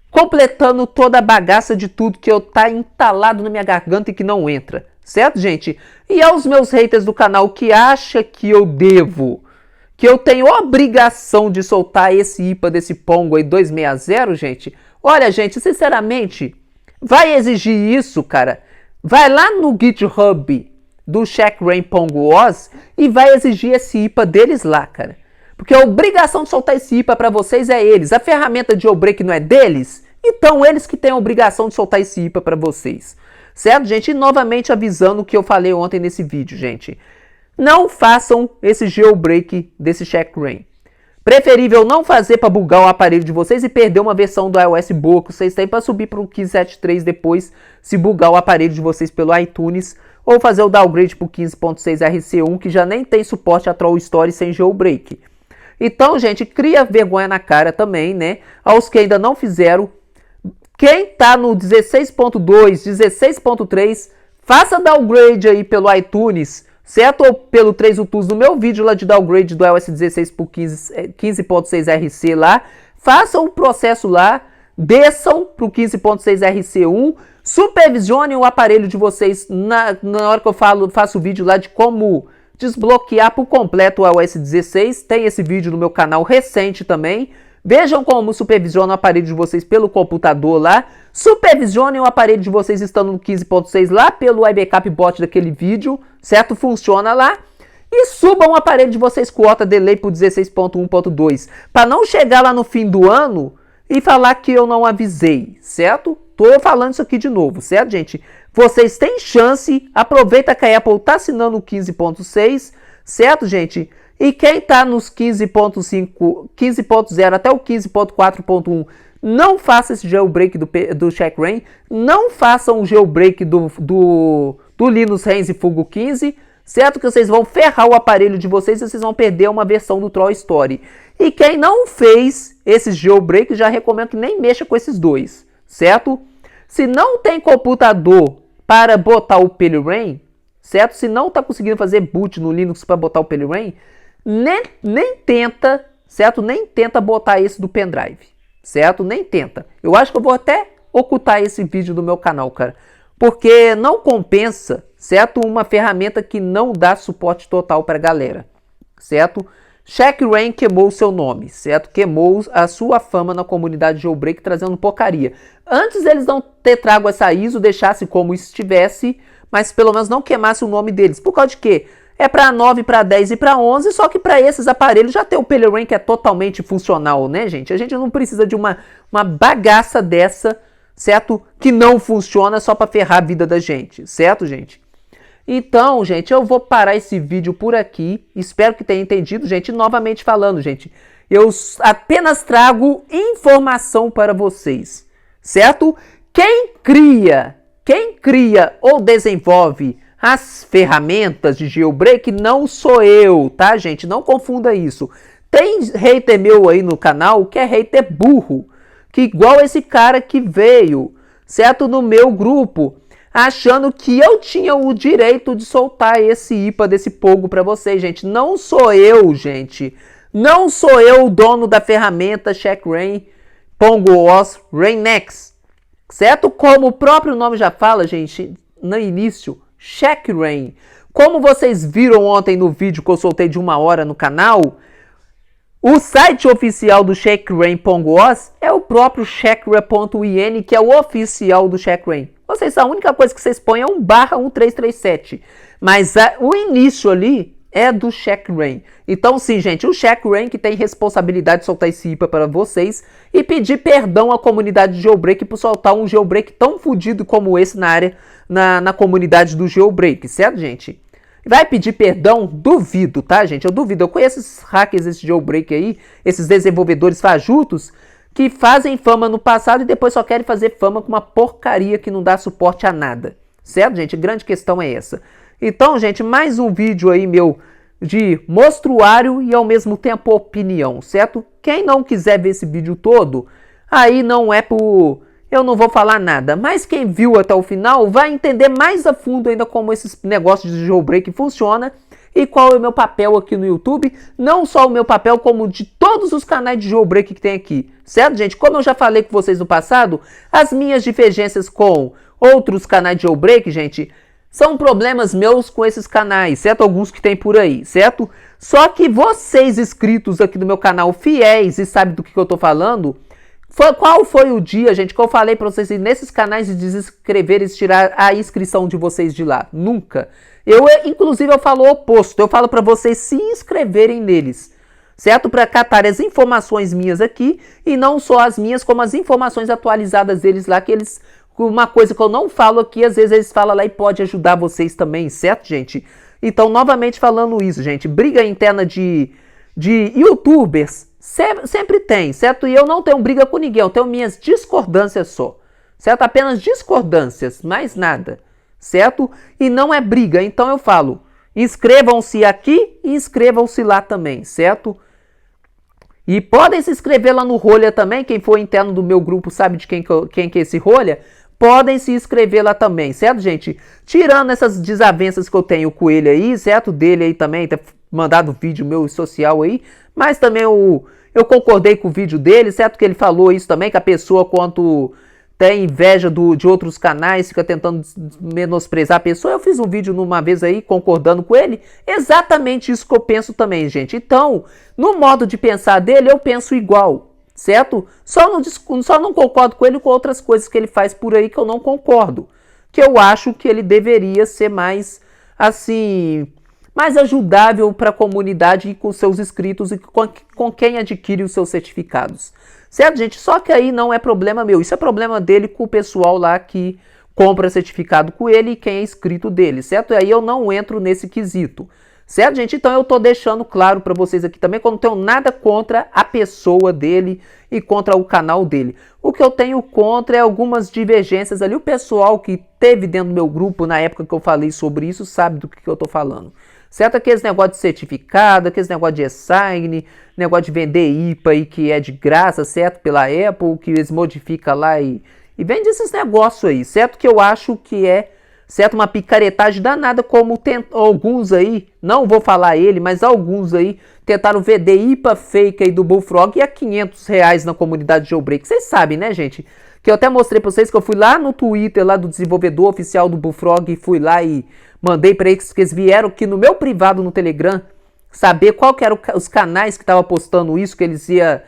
completando toda a bagaça de tudo que eu tá entalado na minha garganta e que não entra. Certo, gente? E aos meus haters do canal que acham que eu tenho obrigação de soltar esse IPA desse Pongo aí 260, gente. Olha, gente, sinceramente, vai exigir isso, cara. Vai lá no GitHub do Check Rain Pongo OS e vai exigir esse IPA deles lá, cara. Porque a obrigação de soltar esse IPA para vocês é eles. A ferramenta de jailbreak não é deles? Então eles que têm a obrigação de soltar esse IPA para vocês. Certo, gente? E novamente avisando o que eu falei ontem nesse vídeo, gente. Não façam esse jailbreak desse Check Rain. Preferível não fazer para bugar o aparelho de vocês e perder uma versão do iOS boa que vocês têm para subir para o 15.7.3 depois, se bugar o aparelho de vocês pelo iTunes, ou fazer o downgrade para o 15.6 RC1 que já nem tem suporte a Troll Story sem jailbreak. Então, gente, cria vergonha na cara também, né? Aos que ainda não fizeram. Quem tá no 16.2, 16.3, faça downgrade aí pelo iTunes, certo? Ou pelo 3 UTUS no meu vídeo lá de downgrade do iOS 16 para o 15.6 RC lá. Façam o processo lá, desçam para o 15.6 RC1, supervisionem o aparelho de vocês na hora que eu faço o vídeo lá de como desbloquear por completo o iOS 16. Tem esse vídeo no meu canal recente também. Vejam como supervisiona o aparelho de vocês pelo computador lá. Supervisionem o aparelho de vocês estando no 15.6 lá pelo iBackup bot daquele vídeo, certo? Funciona lá. E subam o aparelho de vocês com OTA delay por 16.1.2, para não chegar lá no fim do ano e falar que eu não avisei, certo? Tô falando isso aqui de novo, certo, gente? Vocês têm chance, aproveita que a Apple está assinando o 15.6, certo, gente? E quem está nos 15.5, 15.0 até o 15.4.1, não faça esse jailbreak do Checkra1, não façam o jailbreak do Linux Renzi Fugo 15, certo? Que vocês vão ferrar o aparelho de vocês e vocês vão perder uma versão do Troll Story. E quem não fez esses jailbreak, já recomendo que nem mexa com esses dois, certo? Se não tem computador para botar o PeleRain, certo? Se não está conseguindo fazer boot no Linux para botar o PeleRain, nem tenta, certo? Nem tenta botar esse do pendrive, certo? Nem tenta. Eu acho que eu vou até ocultar esse vídeo do meu canal, cara. Porque não compensa, certo? Uma ferramenta que não dá suporte total para a galera, certo? Checkra1 queimou o seu nome, certo? Queimou a sua fama na comunidade jailbreak trazendo porcaria. Antes eles não ter trago essa ISO, deixasse como estivesse, mas pelo menos não queimasse o nome deles. Por causa de quê? É para 9, para 10 e para 11, só que para esses aparelhos já tem o PeleRain que é totalmente funcional, né, gente? A gente não precisa de uma bagaça dessa, certo? Que não funciona só para ferrar a vida da gente, certo, gente? Então, gente, eu vou parar esse vídeo por aqui. Espero que tenha entendido, gente. Novamente falando, gente, eu apenas trago informação para vocês, certo? Quem cria ou desenvolve as ferramentas de jailbreak não sou eu, tá, gente? Não confunda isso. Tem hater meu aí no canal que é hater burro, que igual esse cara que veio, certo, no meu grupo, achando que eu tinha o direito de soltar esse IPA desse Pogo para vocês, gente. Não sou eu, gente. Não sou eu o dono da ferramenta Checkra1 PongoOS Rainx, certo? Como o próprio nome já fala, gente, no início, Checkra1. Como vocês viram ontem no vídeo que eu soltei de 1 hora no canal, o site oficial do Checkra1 PongoOS é o próprio chekra.in, que é o oficial do Checkra1. A única coisa que vocês põem é um /1337. Mas o início ali é do Checkra1. Então sim, gente, o Checkra1 que tem responsabilidade de soltar esse IPA para vocês e pedir perdão à comunidade de jailbreak por soltar um jailbreak tão fodido como esse na comunidade do jailbreak, certo, gente? Vai pedir perdão? Duvido, tá, gente? Eu duvido. Eu conheço esses hackers, esse jailbreak aí, esses desenvolvedores fajutos, que fazem fama no passado e depois só querem fazer fama com uma porcaria que não dá suporte a nada. Certo, gente? A grande questão é essa. Então, gente, mais um vídeo aí meu de mostruário e ao mesmo tempo opinião, certo? Quem não quiser ver esse vídeo todo, aí não é por... eu não vou falar nada, mas quem viu até o final vai entender mais a fundo ainda como esses negócios de jailbreak funciona e qual é o meu papel aqui no YouTube, não só o meu papel, como de todos os canais de jailbreak que tem aqui, certo, gente? Como eu já falei com vocês no passado, as minhas divergências com outros canais de jailbreak, gente, são problemas meus com esses canais, certo? Alguns que tem por aí, certo? Só que vocês inscritos aqui no meu canal, fiéis e sabem do que eu tô falando, qual foi o dia, gente, que eu falei para vocês ir nesses canais e desinscrever e tirar a inscrição de vocês de lá? Nunca. Inclusive, eu falo o oposto. Eu falo para vocês se inscreverem neles, certo? Para catar as informações minhas aqui e não só as minhas, como as informações atualizadas deles lá, que eles... uma coisa que eu não falo aqui, às vezes eles falam lá e pode ajudar vocês também, certo, gente? Então, novamente falando isso, gente, briga interna de youtubers sempre tem, certo? E eu não tenho briga com ninguém, eu tenho minhas discordâncias só, certo? Apenas discordâncias, mais nada, certo? E não é briga, então eu falo, inscrevam-se aqui e inscrevam-se lá também, certo? E podem se inscrever lá no Rolha também, quem for interno do meu grupo sabe de quem que é esse Rolha, podem se inscrever lá também, certo, gente? Tirando essas desavenças que eu tenho com ele aí, certo? Dele aí também, ter mandado vídeo meu social aí, mas também eu concordei com o vídeo dele, certo? Que ele falou isso também, que a pessoa quanto tem inveja de outros canais, fica tentando menosprezar a pessoa. Eu fiz um vídeo numa vez aí, concordando com ele, exatamente isso que eu penso também, gente. Então, no modo de pensar dele, eu penso igual, certo? Só não concordo com ele com outras coisas que ele faz por aí que eu não concordo. Que eu acho que ele deveria ser mais, assim, mais ajudável para a comunidade e com seus inscritos e com quem adquire os seus certificados. Certo, gente? Só que aí não é problema meu. Isso é problema dele com o pessoal lá que compra certificado com ele e quem é inscrito dele, certo? E aí eu não entro nesse quesito. Certo, gente? Então eu tô deixando claro para vocês aqui também que eu não tenho nada contra a pessoa dele e contra o canal dele. O que eu tenho contra é algumas divergências ali. O pessoal que teve dentro do meu grupo na época que eu falei sobre isso sabe do que eu tô falando. Certo? Aqueles negócio de certificado, aqueles negócio de e-sign, negócio de vender IPA aí que é de graça, certo? Pela Apple, que eles modificam lá e vende esses negócios aí, certo? Que eu acho que é, certo, uma picaretagem danada, como alguns aí, não vou falar ele, mas alguns aí tentaram vender IPA fake aí do Bullfrog e a R$500 na comunidade Jailbreak. Vocês sabem, né, gente? Que eu até mostrei pra vocês que eu fui lá no Twitter lá do desenvolvedor oficial do Bullfrog e fui lá e mandei pra eles que eles vieram aqui no meu privado no Telegram saber qual que eram os canais que estavam postando isso, que eles iam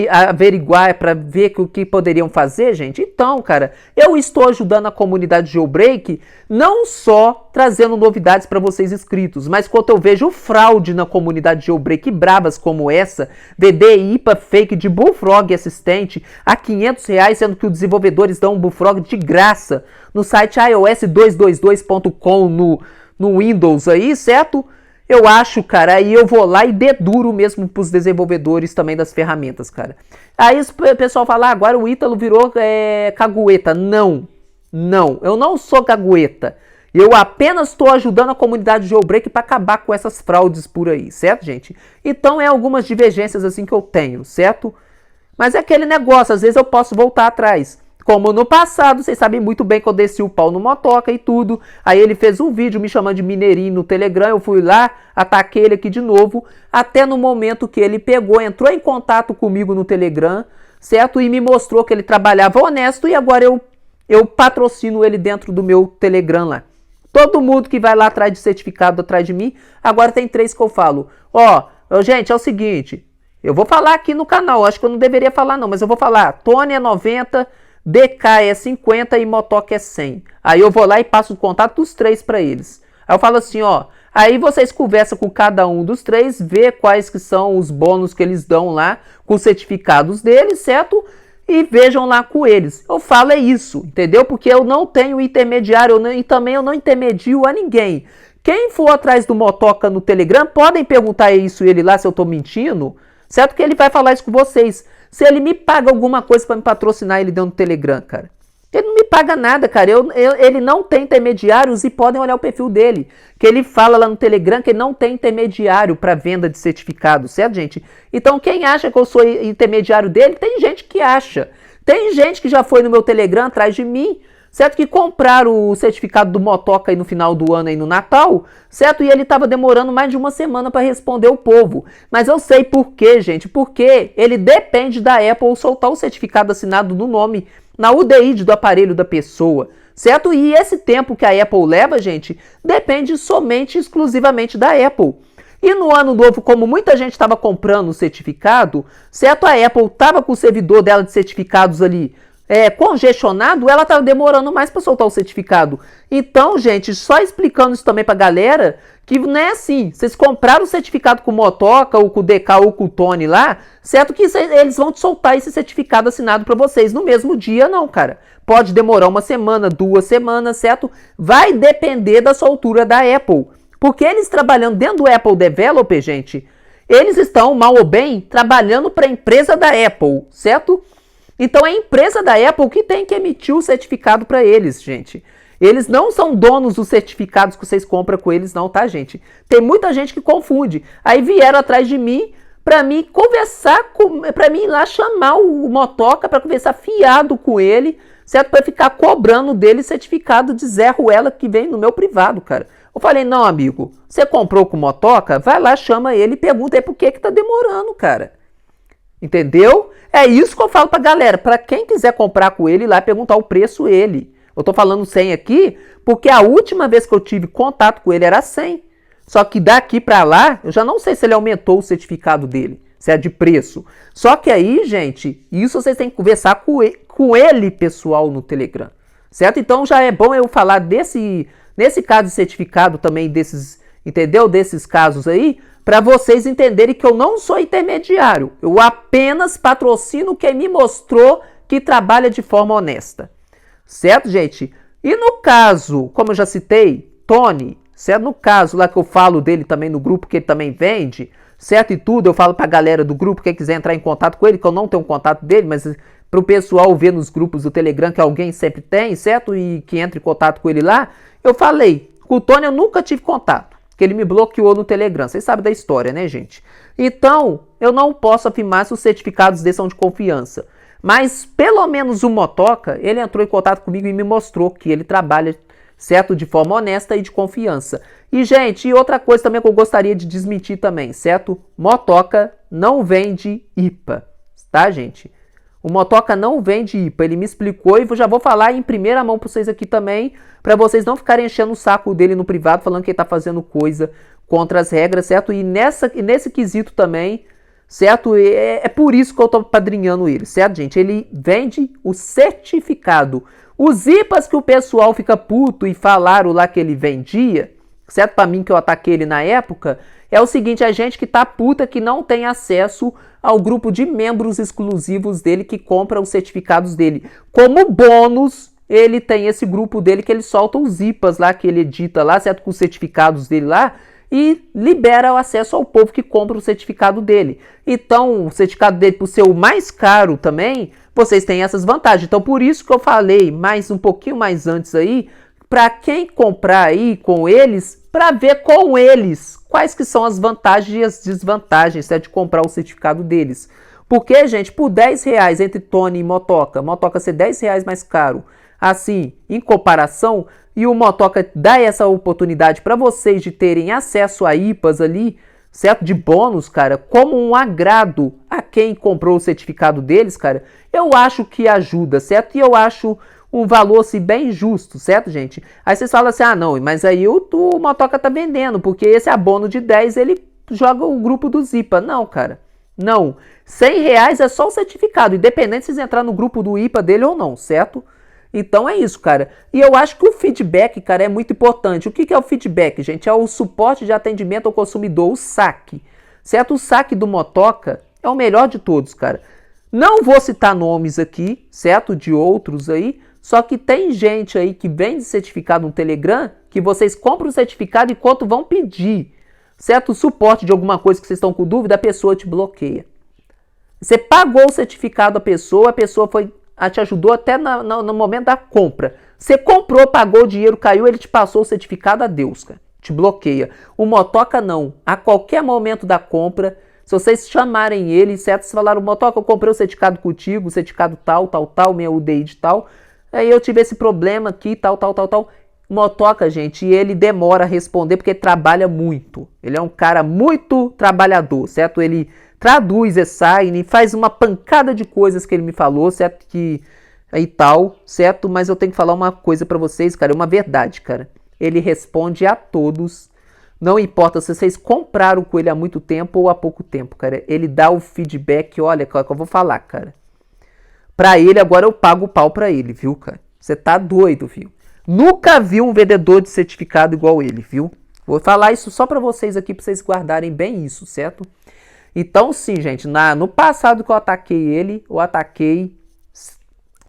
averiguar para ver o que poderiam fazer, gente. Então, cara, eu estou ajudando a comunidade Jailbreak não só trazendo novidades para vocês inscritos, mas quando eu vejo fraude na comunidade Jailbreak bravas como essa, vender IPA fake de Bullfrog assistente a R$500, sendo que os desenvolvedores dão um Bullfrog de graça no site iOS222.com no Windows aí, certo? Eu acho, cara, aí eu vou lá e deduro mesmo pros desenvolvedores também das ferramentas, cara. Aí o pessoal fala, agora o Ítalo virou cagueta. Não, eu não sou cagueta. Eu apenas estou ajudando a comunidade Jailbreak para acabar com essas fraudes por aí, certo, gente? Então é algumas divergências assim que eu tenho, certo? Mas é aquele negócio, às vezes eu posso voltar atrás. Como no passado, vocês sabem muito bem que eu desci o pau no Motoca e tudo. Aí ele fez um vídeo me chamando de mineirinho no Telegram. Eu fui lá, ataquei ele aqui de novo. Até no momento que ele pegou, entrou em contato comigo no Telegram, certo? E me mostrou que ele trabalhava honesto e agora eu patrocino ele dentro do meu Telegram lá. Todo mundo que vai lá atrás de certificado atrás de mim, agora tem 3 que eu falo. Ó, gente, é o seguinte, eu vou falar aqui no canal, acho que eu não deveria falar não, mas eu vou falar, Tony é 90... DK é 50 e Motoca é 100. Aí eu vou lá e passo o contato dos 3 para eles. Aí eu falo assim, ó. Aí vocês conversam com cada um dos 3, vê quais que são os bônus que eles dão lá com os certificados deles, certo? E vejam lá com eles. Eu falo é isso, entendeu? Porque eu não tenho intermediário e também eu não intermedio a ninguém. Quem for atrás do Motoca no Telegram, podem perguntar isso ele lá se eu tô mentindo, certo? Que ele vai falar isso com vocês. Se ele me paga alguma coisa para me patrocinar ele dentro do Telegram, cara. Ele não me paga nada, cara. Ele não tem intermediários e podem olhar o perfil dele. Que ele fala lá no Telegram que ele não tem intermediário para venda de certificado, certo, gente? Então quem acha que eu sou intermediário dele, tem gente que acha. Tem gente que já foi no meu Telegram atrás de mim, certo? Que compraram o certificado do Motoca aí no final do ano, aí no Natal, certo? E ele estava demorando mais de uma semana para responder o povo. Mas eu sei por quê, gente. Porque ele depende da Apple soltar o certificado assinado no nome, na UDI do aparelho da pessoa, certo? E esse tempo que a Apple leva, gente, depende somente, exclusivamente da Apple. E no ano novo, como muita gente estava comprando o certificado, certo? A Apple estava com o servidor dela de certificados ali congestionado, ela tá demorando mais para soltar o certificado. Então, gente, só explicando isso também pra galera, que não é assim, vocês compraram o certificado com o Motoca, ou com o DK, ou com o Tony lá, certo que eles vão te soltar esse certificado assinado para vocês no mesmo dia, não, cara. Pode demorar uma semana, 2 semanas, certo? Vai depender da soltura da Apple. Porque eles trabalhando dentro do Apple Developer, gente, eles estão, mal ou bem, trabalhando para a empresa da Apple, certo? Então é a empresa da Apple que tem que emitir o certificado para eles, gente. Eles não são donos dos certificados que vocês compram com eles, não, tá, gente? Tem muita gente que confunde. Aí vieram atrás de mim para mim conversar, para mim ir lá chamar o Motoca para conversar fiado com ele, certo? Para ficar cobrando dele certificado de Zé Ruela que vem no meu privado, cara. Eu falei, não, amigo, você comprou com o Motoca? Vai lá, chama ele e pergunta aí por que tá demorando, cara. Entendeu? É isso que eu falo pra galera. Pra quem quiser comprar com ele, ir lá perguntar o preço ele. Eu tô falando 100 aqui, porque a última vez que eu tive contato com ele era 100. Só que daqui pra lá, eu já não sei se ele aumentou o certificado dele. certo? De preço. Só que aí, gente, isso vocês têm que conversar com ele, pessoal, no Telegram, certo? Então já é bom eu falar nesse caso de certificado também, entendeu? Desses casos aí, para vocês entenderem que eu não sou intermediário. Eu apenas patrocino quem me mostrou que trabalha de forma honesta. Certo, gente? E no caso, como eu já citei, Tony, certo? No caso lá que eu falo dele também no grupo, que ele também vende, certo? E tudo, eu falo pra galera do grupo, quem quiser entrar em contato com ele, que eu não tenho contato dele, mas pro pessoal ver nos grupos do Telegram, que alguém sempre tem, certo? E que entre em contato com ele lá, eu falei, com o Tony eu nunca tive contato, que ele me bloqueou no Telegram. Vocês sabem da história, né, gente? Então, eu não posso afirmar se os certificados dele são de confiança. Mas, pelo menos o Motoca, ele entrou em contato comigo e me mostrou que ele trabalha, certo? De forma honesta e de confiança. E, gente, e outra coisa também que eu gostaria de desmentir também, certo? Motoca não vende IPA, tá, gente? O Motoca não vende IPA, ele me explicou e eu já vou falar em primeira mão para vocês aqui também, para vocês não ficarem enchendo o saco dele no privado, falando que ele tá fazendo coisa contra as regras, certo? E nesse quesito também, certo? É por isso que eu tô padrinhando ele, certo, gente? Ele vende o certificado. Os IPAs que o pessoal fica puto e falaram lá que ele vendia, certo? Pra mim que eu ataquei ele na época, é o seguinte, a gente que tá puta que não tem acesso ao grupo de membros exclusivos dele que compra os certificados dele. Como bônus, ele tem esse grupo dele que ele solta os IPAs lá, que ele edita lá, certo? Com os certificados dele lá, e libera o acesso ao povo que compra o certificado dele. Então, o certificado dele, por ser o mais caro também, vocês têm essas vantagens. Então, por isso que eu falei um pouquinho mais antes aí, para quem comprar aí com eles, para ver com eles quais que são as vantagens e as desvantagens, certo? De comprar o certificado deles. Porque, gente, por R$10 entre Tony e Motoca ser R$10 mais caro, assim, em comparação, e o Motoca dá essa oportunidade para vocês de terem acesso a IPAs ali, certo? De bônus, cara, como um agrado a quem comprou o certificado deles, cara, eu acho que ajuda, certo? E eu acho um valor assim bem justo, certo, gente? Aí vocês falam assim, ah não, mas aí o Motoca tá vendendo, porque esse abono de 10 ele joga o grupo do IPA. Não, cara, não. R$100 é só o certificado, independente se vocês entrar no grupo do IPA dele ou não, certo? Então é isso, cara. E eu acho que o feedback, cara, é muito importante. O que é o feedback, gente? É o suporte de atendimento ao consumidor, o SAC. Certo? O SAC do Motoca é o melhor de todos, cara. Não vou citar nomes aqui, certo? De outros aí. Só que tem gente aí que vende certificado no Telegram, que vocês compram o certificado enquanto vão pedir, certo? O suporte de alguma coisa que vocês estão com dúvida, a pessoa te bloqueia. Você pagou o certificado à pessoa, a pessoa te ajudou até no momento da compra. Você comprou, pagou o dinheiro, caiu, ele te passou o certificado, adeus, cara. Te bloqueia. O Motoca não. A qualquer momento da compra, se vocês chamarem ele, certo? Se falaram, Motoca, eu comprei o certificado contigo, o certificado tal, minha UDI de tal. Aí eu tive esse problema aqui, tal. Motoca, gente, e ele demora a responder porque ele trabalha muito. Ele é um cara muito trabalhador, certo? Ele traduz e faz uma pancada de coisas que ele me falou, certo? E tal, certo? Mas eu tenho que falar uma coisa pra vocês, cara, é uma verdade, cara. Ele responde a todos, não importa se vocês compraram com ele há muito tempo ou há pouco tempo, cara. Ele dá o feedback, olha, que eu vou falar, cara. Pra ele, agora eu pago o pau pra ele, viu, cara? Você tá doido, viu? Nunca vi um vendedor de certificado igual ele, viu? Vou falar isso só pra vocês aqui, pra vocês guardarem bem isso, certo? Então, sim, gente, no passado que eu ataquei,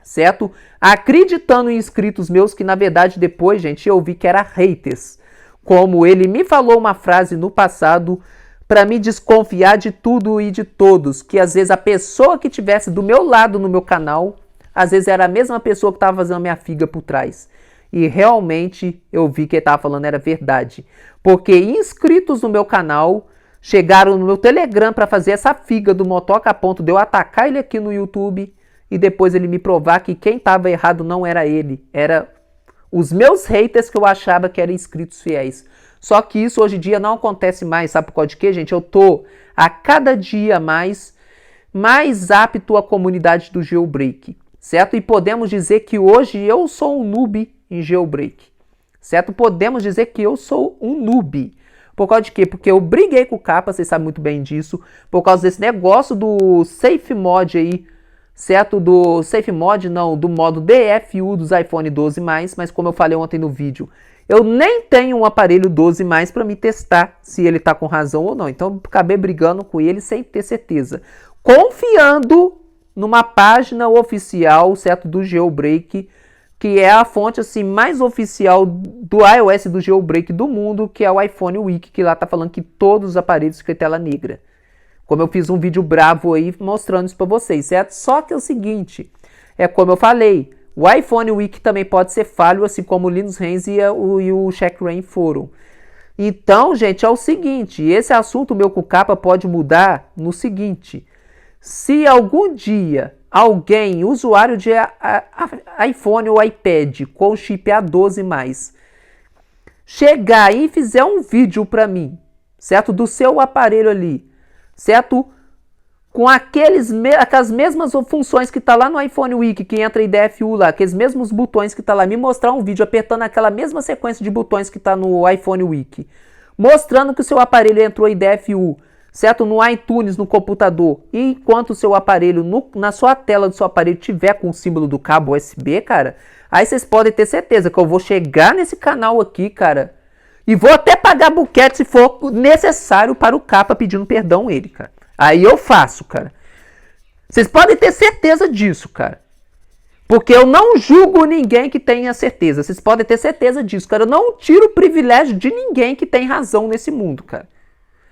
certo? Acreditando em inscritos meus que, na verdade, depois, gente, eu vi que era haters. Como ele me falou uma frase no passado para me desconfiar de tudo e de todos, que às vezes a pessoa que tivesse do meu lado no meu canal, às vezes era a mesma pessoa que estava fazendo a minha figa por trás. E realmente eu vi que ele estava falando era verdade. Porque inscritos no meu canal chegaram no meu Telegram para fazer essa figa do Motoca a ponto de eu atacar ele aqui no YouTube e depois ele me provar que quem estava errado não era ele, era os meus haters que eu achava que eram inscritos fiéis. Só que isso hoje em dia não acontece mais, sabe por causa de quê, gente? Eu tô a cada dia mais apto à comunidade do Jailbreak, certo? E podemos dizer que hoje eu sou um noob em Jailbreak, certo? Podemos dizer que eu sou um noob. Por causa de quê? Porque eu briguei com o capa, vocês sabem muito bem disso, por causa desse negócio do Safe Mod aí, certo? Do Safe Mod, não, do modo DFU dos iPhone 12+, mas como eu falei ontem no vídeo, eu nem tenho um aparelho 12+ para me testar se ele tá com razão ou não. Então eu acabei brigando com ele sem ter certeza. Confiando numa página oficial, certo, do Jailbreak, que é a fonte assim mais oficial do iOS do Jailbreak do mundo, que é o iPhone Wiki, que lá tá falando que todos os aparelhos têm tela negra. Como eu fiz um vídeo bravo aí mostrando isso para vocês, certo? Só que é o seguinte, é como eu falei, o iPhone Wiki também pode ser falho, assim como o Linus Renz e o Checkra foram. Então, gente, é o seguinte, esse assunto meu com o capa pode mudar no seguinte: se algum dia alguém, usuário de iPhone ou iPad com chip A12+, chegar e fizer um vídeo para mim, certo? Do seu aparelho ali, certo? Com aquelas mesmas funções que tá lá no iPhone Wiki, que entra em DFU lá, aqueles mesmos botões que tá lá, me mostrar um vídeo apertando aquela mesma sequência de botões que tá no iPhone Wiki, mostrando que o seu aparelho entrou em DFU, certo? No iTunes, no computador, e enquanto o seu aparelho, na sua tela do seu aparelho tiver com o símbolo do cabo USB, cara, aí vocês podem ter certeza que eu vou chegar nesse canal aqui, cara, e vou até pagar buquete se for necessário para o capa pedindo perdão ele, cara. Aí eu faço, cara. Vocês podem ter certeza disso, cara. Porque eu não julgo ninguém que tenha certeza. Vocês podem ter certeza disso, cara. Eu não tiro o privilégio de ninguém que tem razão nesse mundo, cara.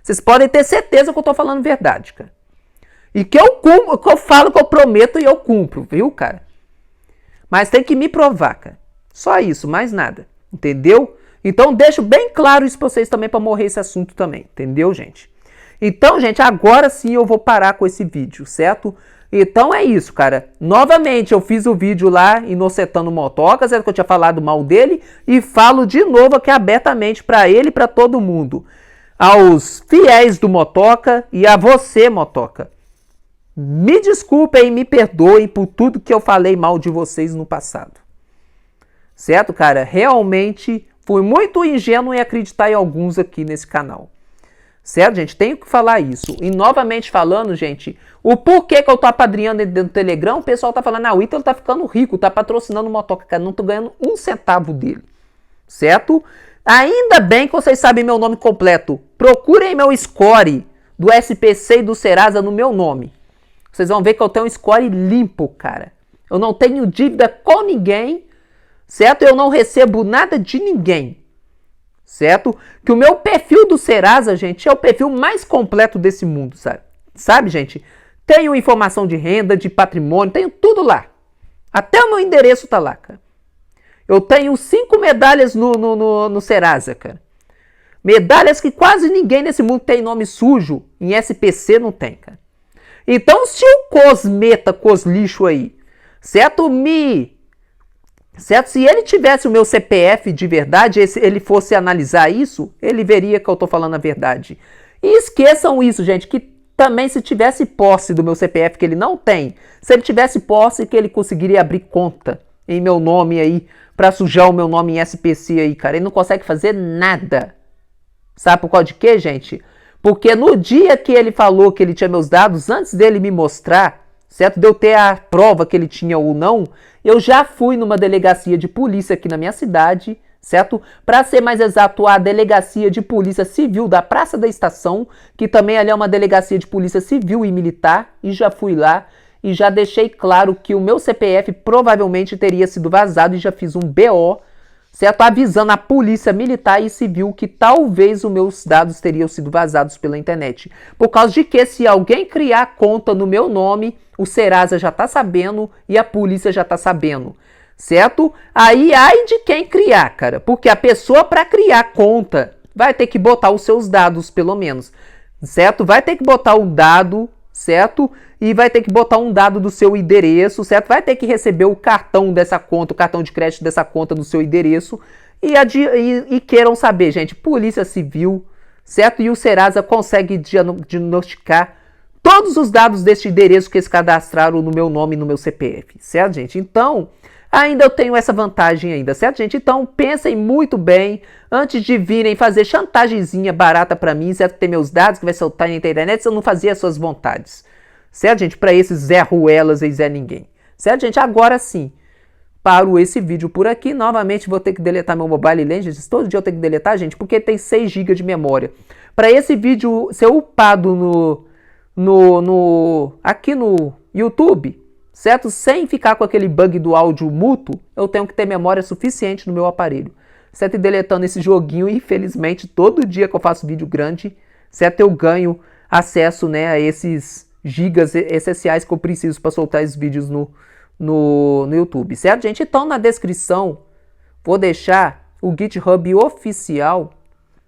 Vocês podem ter certeza que eu tô falando verdade, cara. E que eu cumpro, que eu falo, que eu prometo e eu cumpro, viu, cara? Mas tem que me provar, cara. Só isso, mais nada. Entendeu? Então deixo bem claro isso pra vocês também, pra morrer esse assunto também. Entendeu, gente? Então, gente, agora sim eu vou parar com esse vídeo, certo? Então é isso, cara. Novamente, eu fiz o vídeo lá, inocentando o Motoca, certo? Que eu tinha falado mal dele. E falo de novo aqui abertamente pra ele e pra todo mundo. Aos fiéis do Motoca e a você, Motoca. Me desculpem e me perdoem por tudo que eu falei mal de vocês no passado. Certo, cara? Realmente fui muito ingênuo em acreditar em alguns aqui nesse canal. Certo, gente? Tenho que falar isso. E novamente falando, gente, o porquê que eu tô apadrinhando ele dentro do Telegram, o pessoal tá falando, o Ítalo tá ficando rico, tá patrocinando o Motoca, cara, não tô ganhando um centavo dele. Certo? Ainda bem que vocês sabem meu nome completo. Procurem meu score do SPC e do Serasa no meu nome. Vocês vão ver que eu tenho um score limpo, cara. Eu não tenho dívida com ninguém, certo? Eu não recebo nada de ninguém. Certo? Que o meu perfil do Serasa, gente, é o perfil mais completo desse mundo, sabe? Sabe, gente? Tenho informação de renda, de patrimônio, tenho tudo lá. Até o meu endereço tá lá, cara. Eu tenho 5 medalhas no Serasa, cara. Medalhas que quase ninguém nesse mundo tem nome sujo, em SPC não tem, cara. Então, se o Cosmeta, Coslixo aí, certo? Certo? Se ele tivesse o meu CPF de verdade, ele fosse analisar isso, ele veria que eu tô falando a verdade. E esqueçam isso, gente, que também se tivesse posse do meu CPF, que ele não tem, se ele tivesse posse, que ele conseguiria abrir conta em meu nome aí, pra sujar o meu nome em SPC aí, cara. Ele não consegue fazer nada. Sabe por causa de quê, gente? Porque no dia que ele falou que ele tinha meus dados, antes dele me mostrar, certo? De eu ter a prova que ele tinha ou não, eu já fui numa delegacia de polícia aqui na minha cidade, certo? Para ser mais exato, a delegacia de polícia civil da Praça da Estação, que também ali é uma delegacia de polícia civil e militar, e já fui lá e já deixei claro que o meu CPF provavelmente teria sido vazado e já fiz um BO, certo? Avisando a polícia militar e civil que talvez os meus dados teriam sido vazados pela internet. Por causa de que se alguém criar conta no meu nome, o Serasa já tá sabendo e a polícia já tá sabendo, certo? Aí, ai de quem criar, cara, porque a pessoa para criar conta vai ter que botar os seus dados, pelo menos, certo? Vai ter que botar um dado, certo? E vai ter que botar um dado do seu endereço, certo? Vai ter que receber o cartão dessa conta, o cartão de crédito dessa conta do seu endereço. E queiram saber, gente, Polícia Civil, certo? E o Serasa consegue diagnosticar todos os dados desse endereço que eles cadastraram no meu nome e no meu CPF, certo, gente? Então, ainda eu tenho essa vantagem ainda, certo, gente? Então, pensem muito bem antes de virem fazer chantagemzinha barata pra mim, certo? Ter meus dados que vai soltar na internet se eu não fazer as suas vontades. Certo, gente? Pra esses Zé Ruelas e Zé Ninguém. Certo, gente? Agora sim, paro esse vídeo por aqui. Novamente vou ter que deletar meu Mobile Legends. Todo dia eu tenho que deletar, gente, porque tem 6 GB de memória. Pra esse vídeo ser upado aqui no YouTube, certo? Sem ficar com aquele bug do áudio mútuo, eu tenho que ter memória suficiente no meu aparelho. Certo? E deletando esse joguinho, infelizmente, todo dia que eu faço vídeo grande, certo? Eu ganho acesso, né, a esses gigas essenciais que eu preciso para soltar esses vídeos no YouTube, certo, gente? Então, na descrição, vou deixar o GitHub oficial,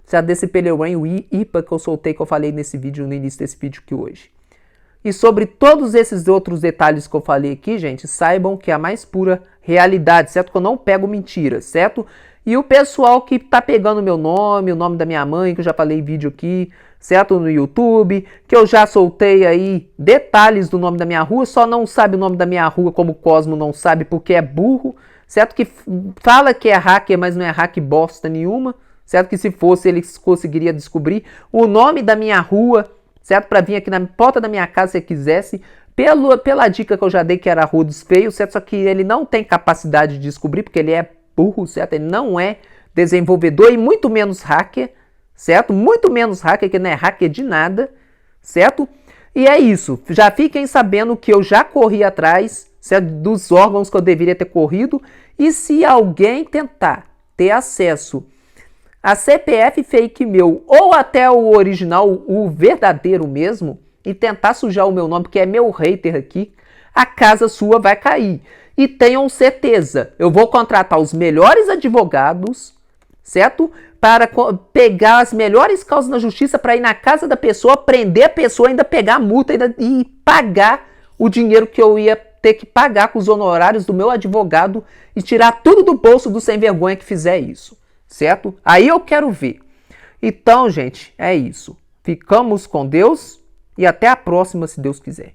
certo? Desse Pelewain, o IPA que eu soltei, que eu falei nesse vídeo, no início desse vídeo aqui hoje. E sobre todos esses outros detalhes que eu falei aqui, gente, saibam que é a mais pura realidade, certo? Que eu não pego mentiras, certo? E o pessoal que tá pegando meu nome, o nome da minha mãe, que eu já falei em vídeo aqui, certo? No YouTube, que eu já soltei aí detalhes do nome da minha rua, só não sabe o nome da minha rua como o Cosmo não sabe porque é burro, certo? Que fala que é hacker, mas não é hack bosta nenhuma, certo? Que se fosse ele conseguiria descobrir o nome da minha rua, certo? Para vir aqui na porta da minha casa se quisesse, pela dica que eu já dei que era a Rua dos Feios, certo? Só que ele não tem capacidade de descobrir, porque ele é burro, certo? Ele não é desenvolvedor e muito menos hacker, certo? Muito menos hacker, que não é hacker de nada, certo? E é isso, já fiquem sabendo que eu já corri atrás, certo? Dos órgãos que eu deveria ter corrido, e se alguém tentar ter acesso a CPF fake meu, ou até o original, o verdadeiro mesmo, e tentar sujar o meu nome, que é meu hater aqui, a casa sua vai cair. E tenham certeza, eu vou contratar os melhores advogados, certo? Para pegar as melhores causas na justiça, para ir na casa da pessoa, prender a pessoa, ainda pegar a multa e pagar o dinheiro que eu ia ter que pagar com os honorários do meu advogado e tirar tudo do bolso do sem vergonha que fizer isso. Certo? Aí eu quero ver. Então, gente, é isso. Ficamos com Deus e até a próxima, se Deus quiser.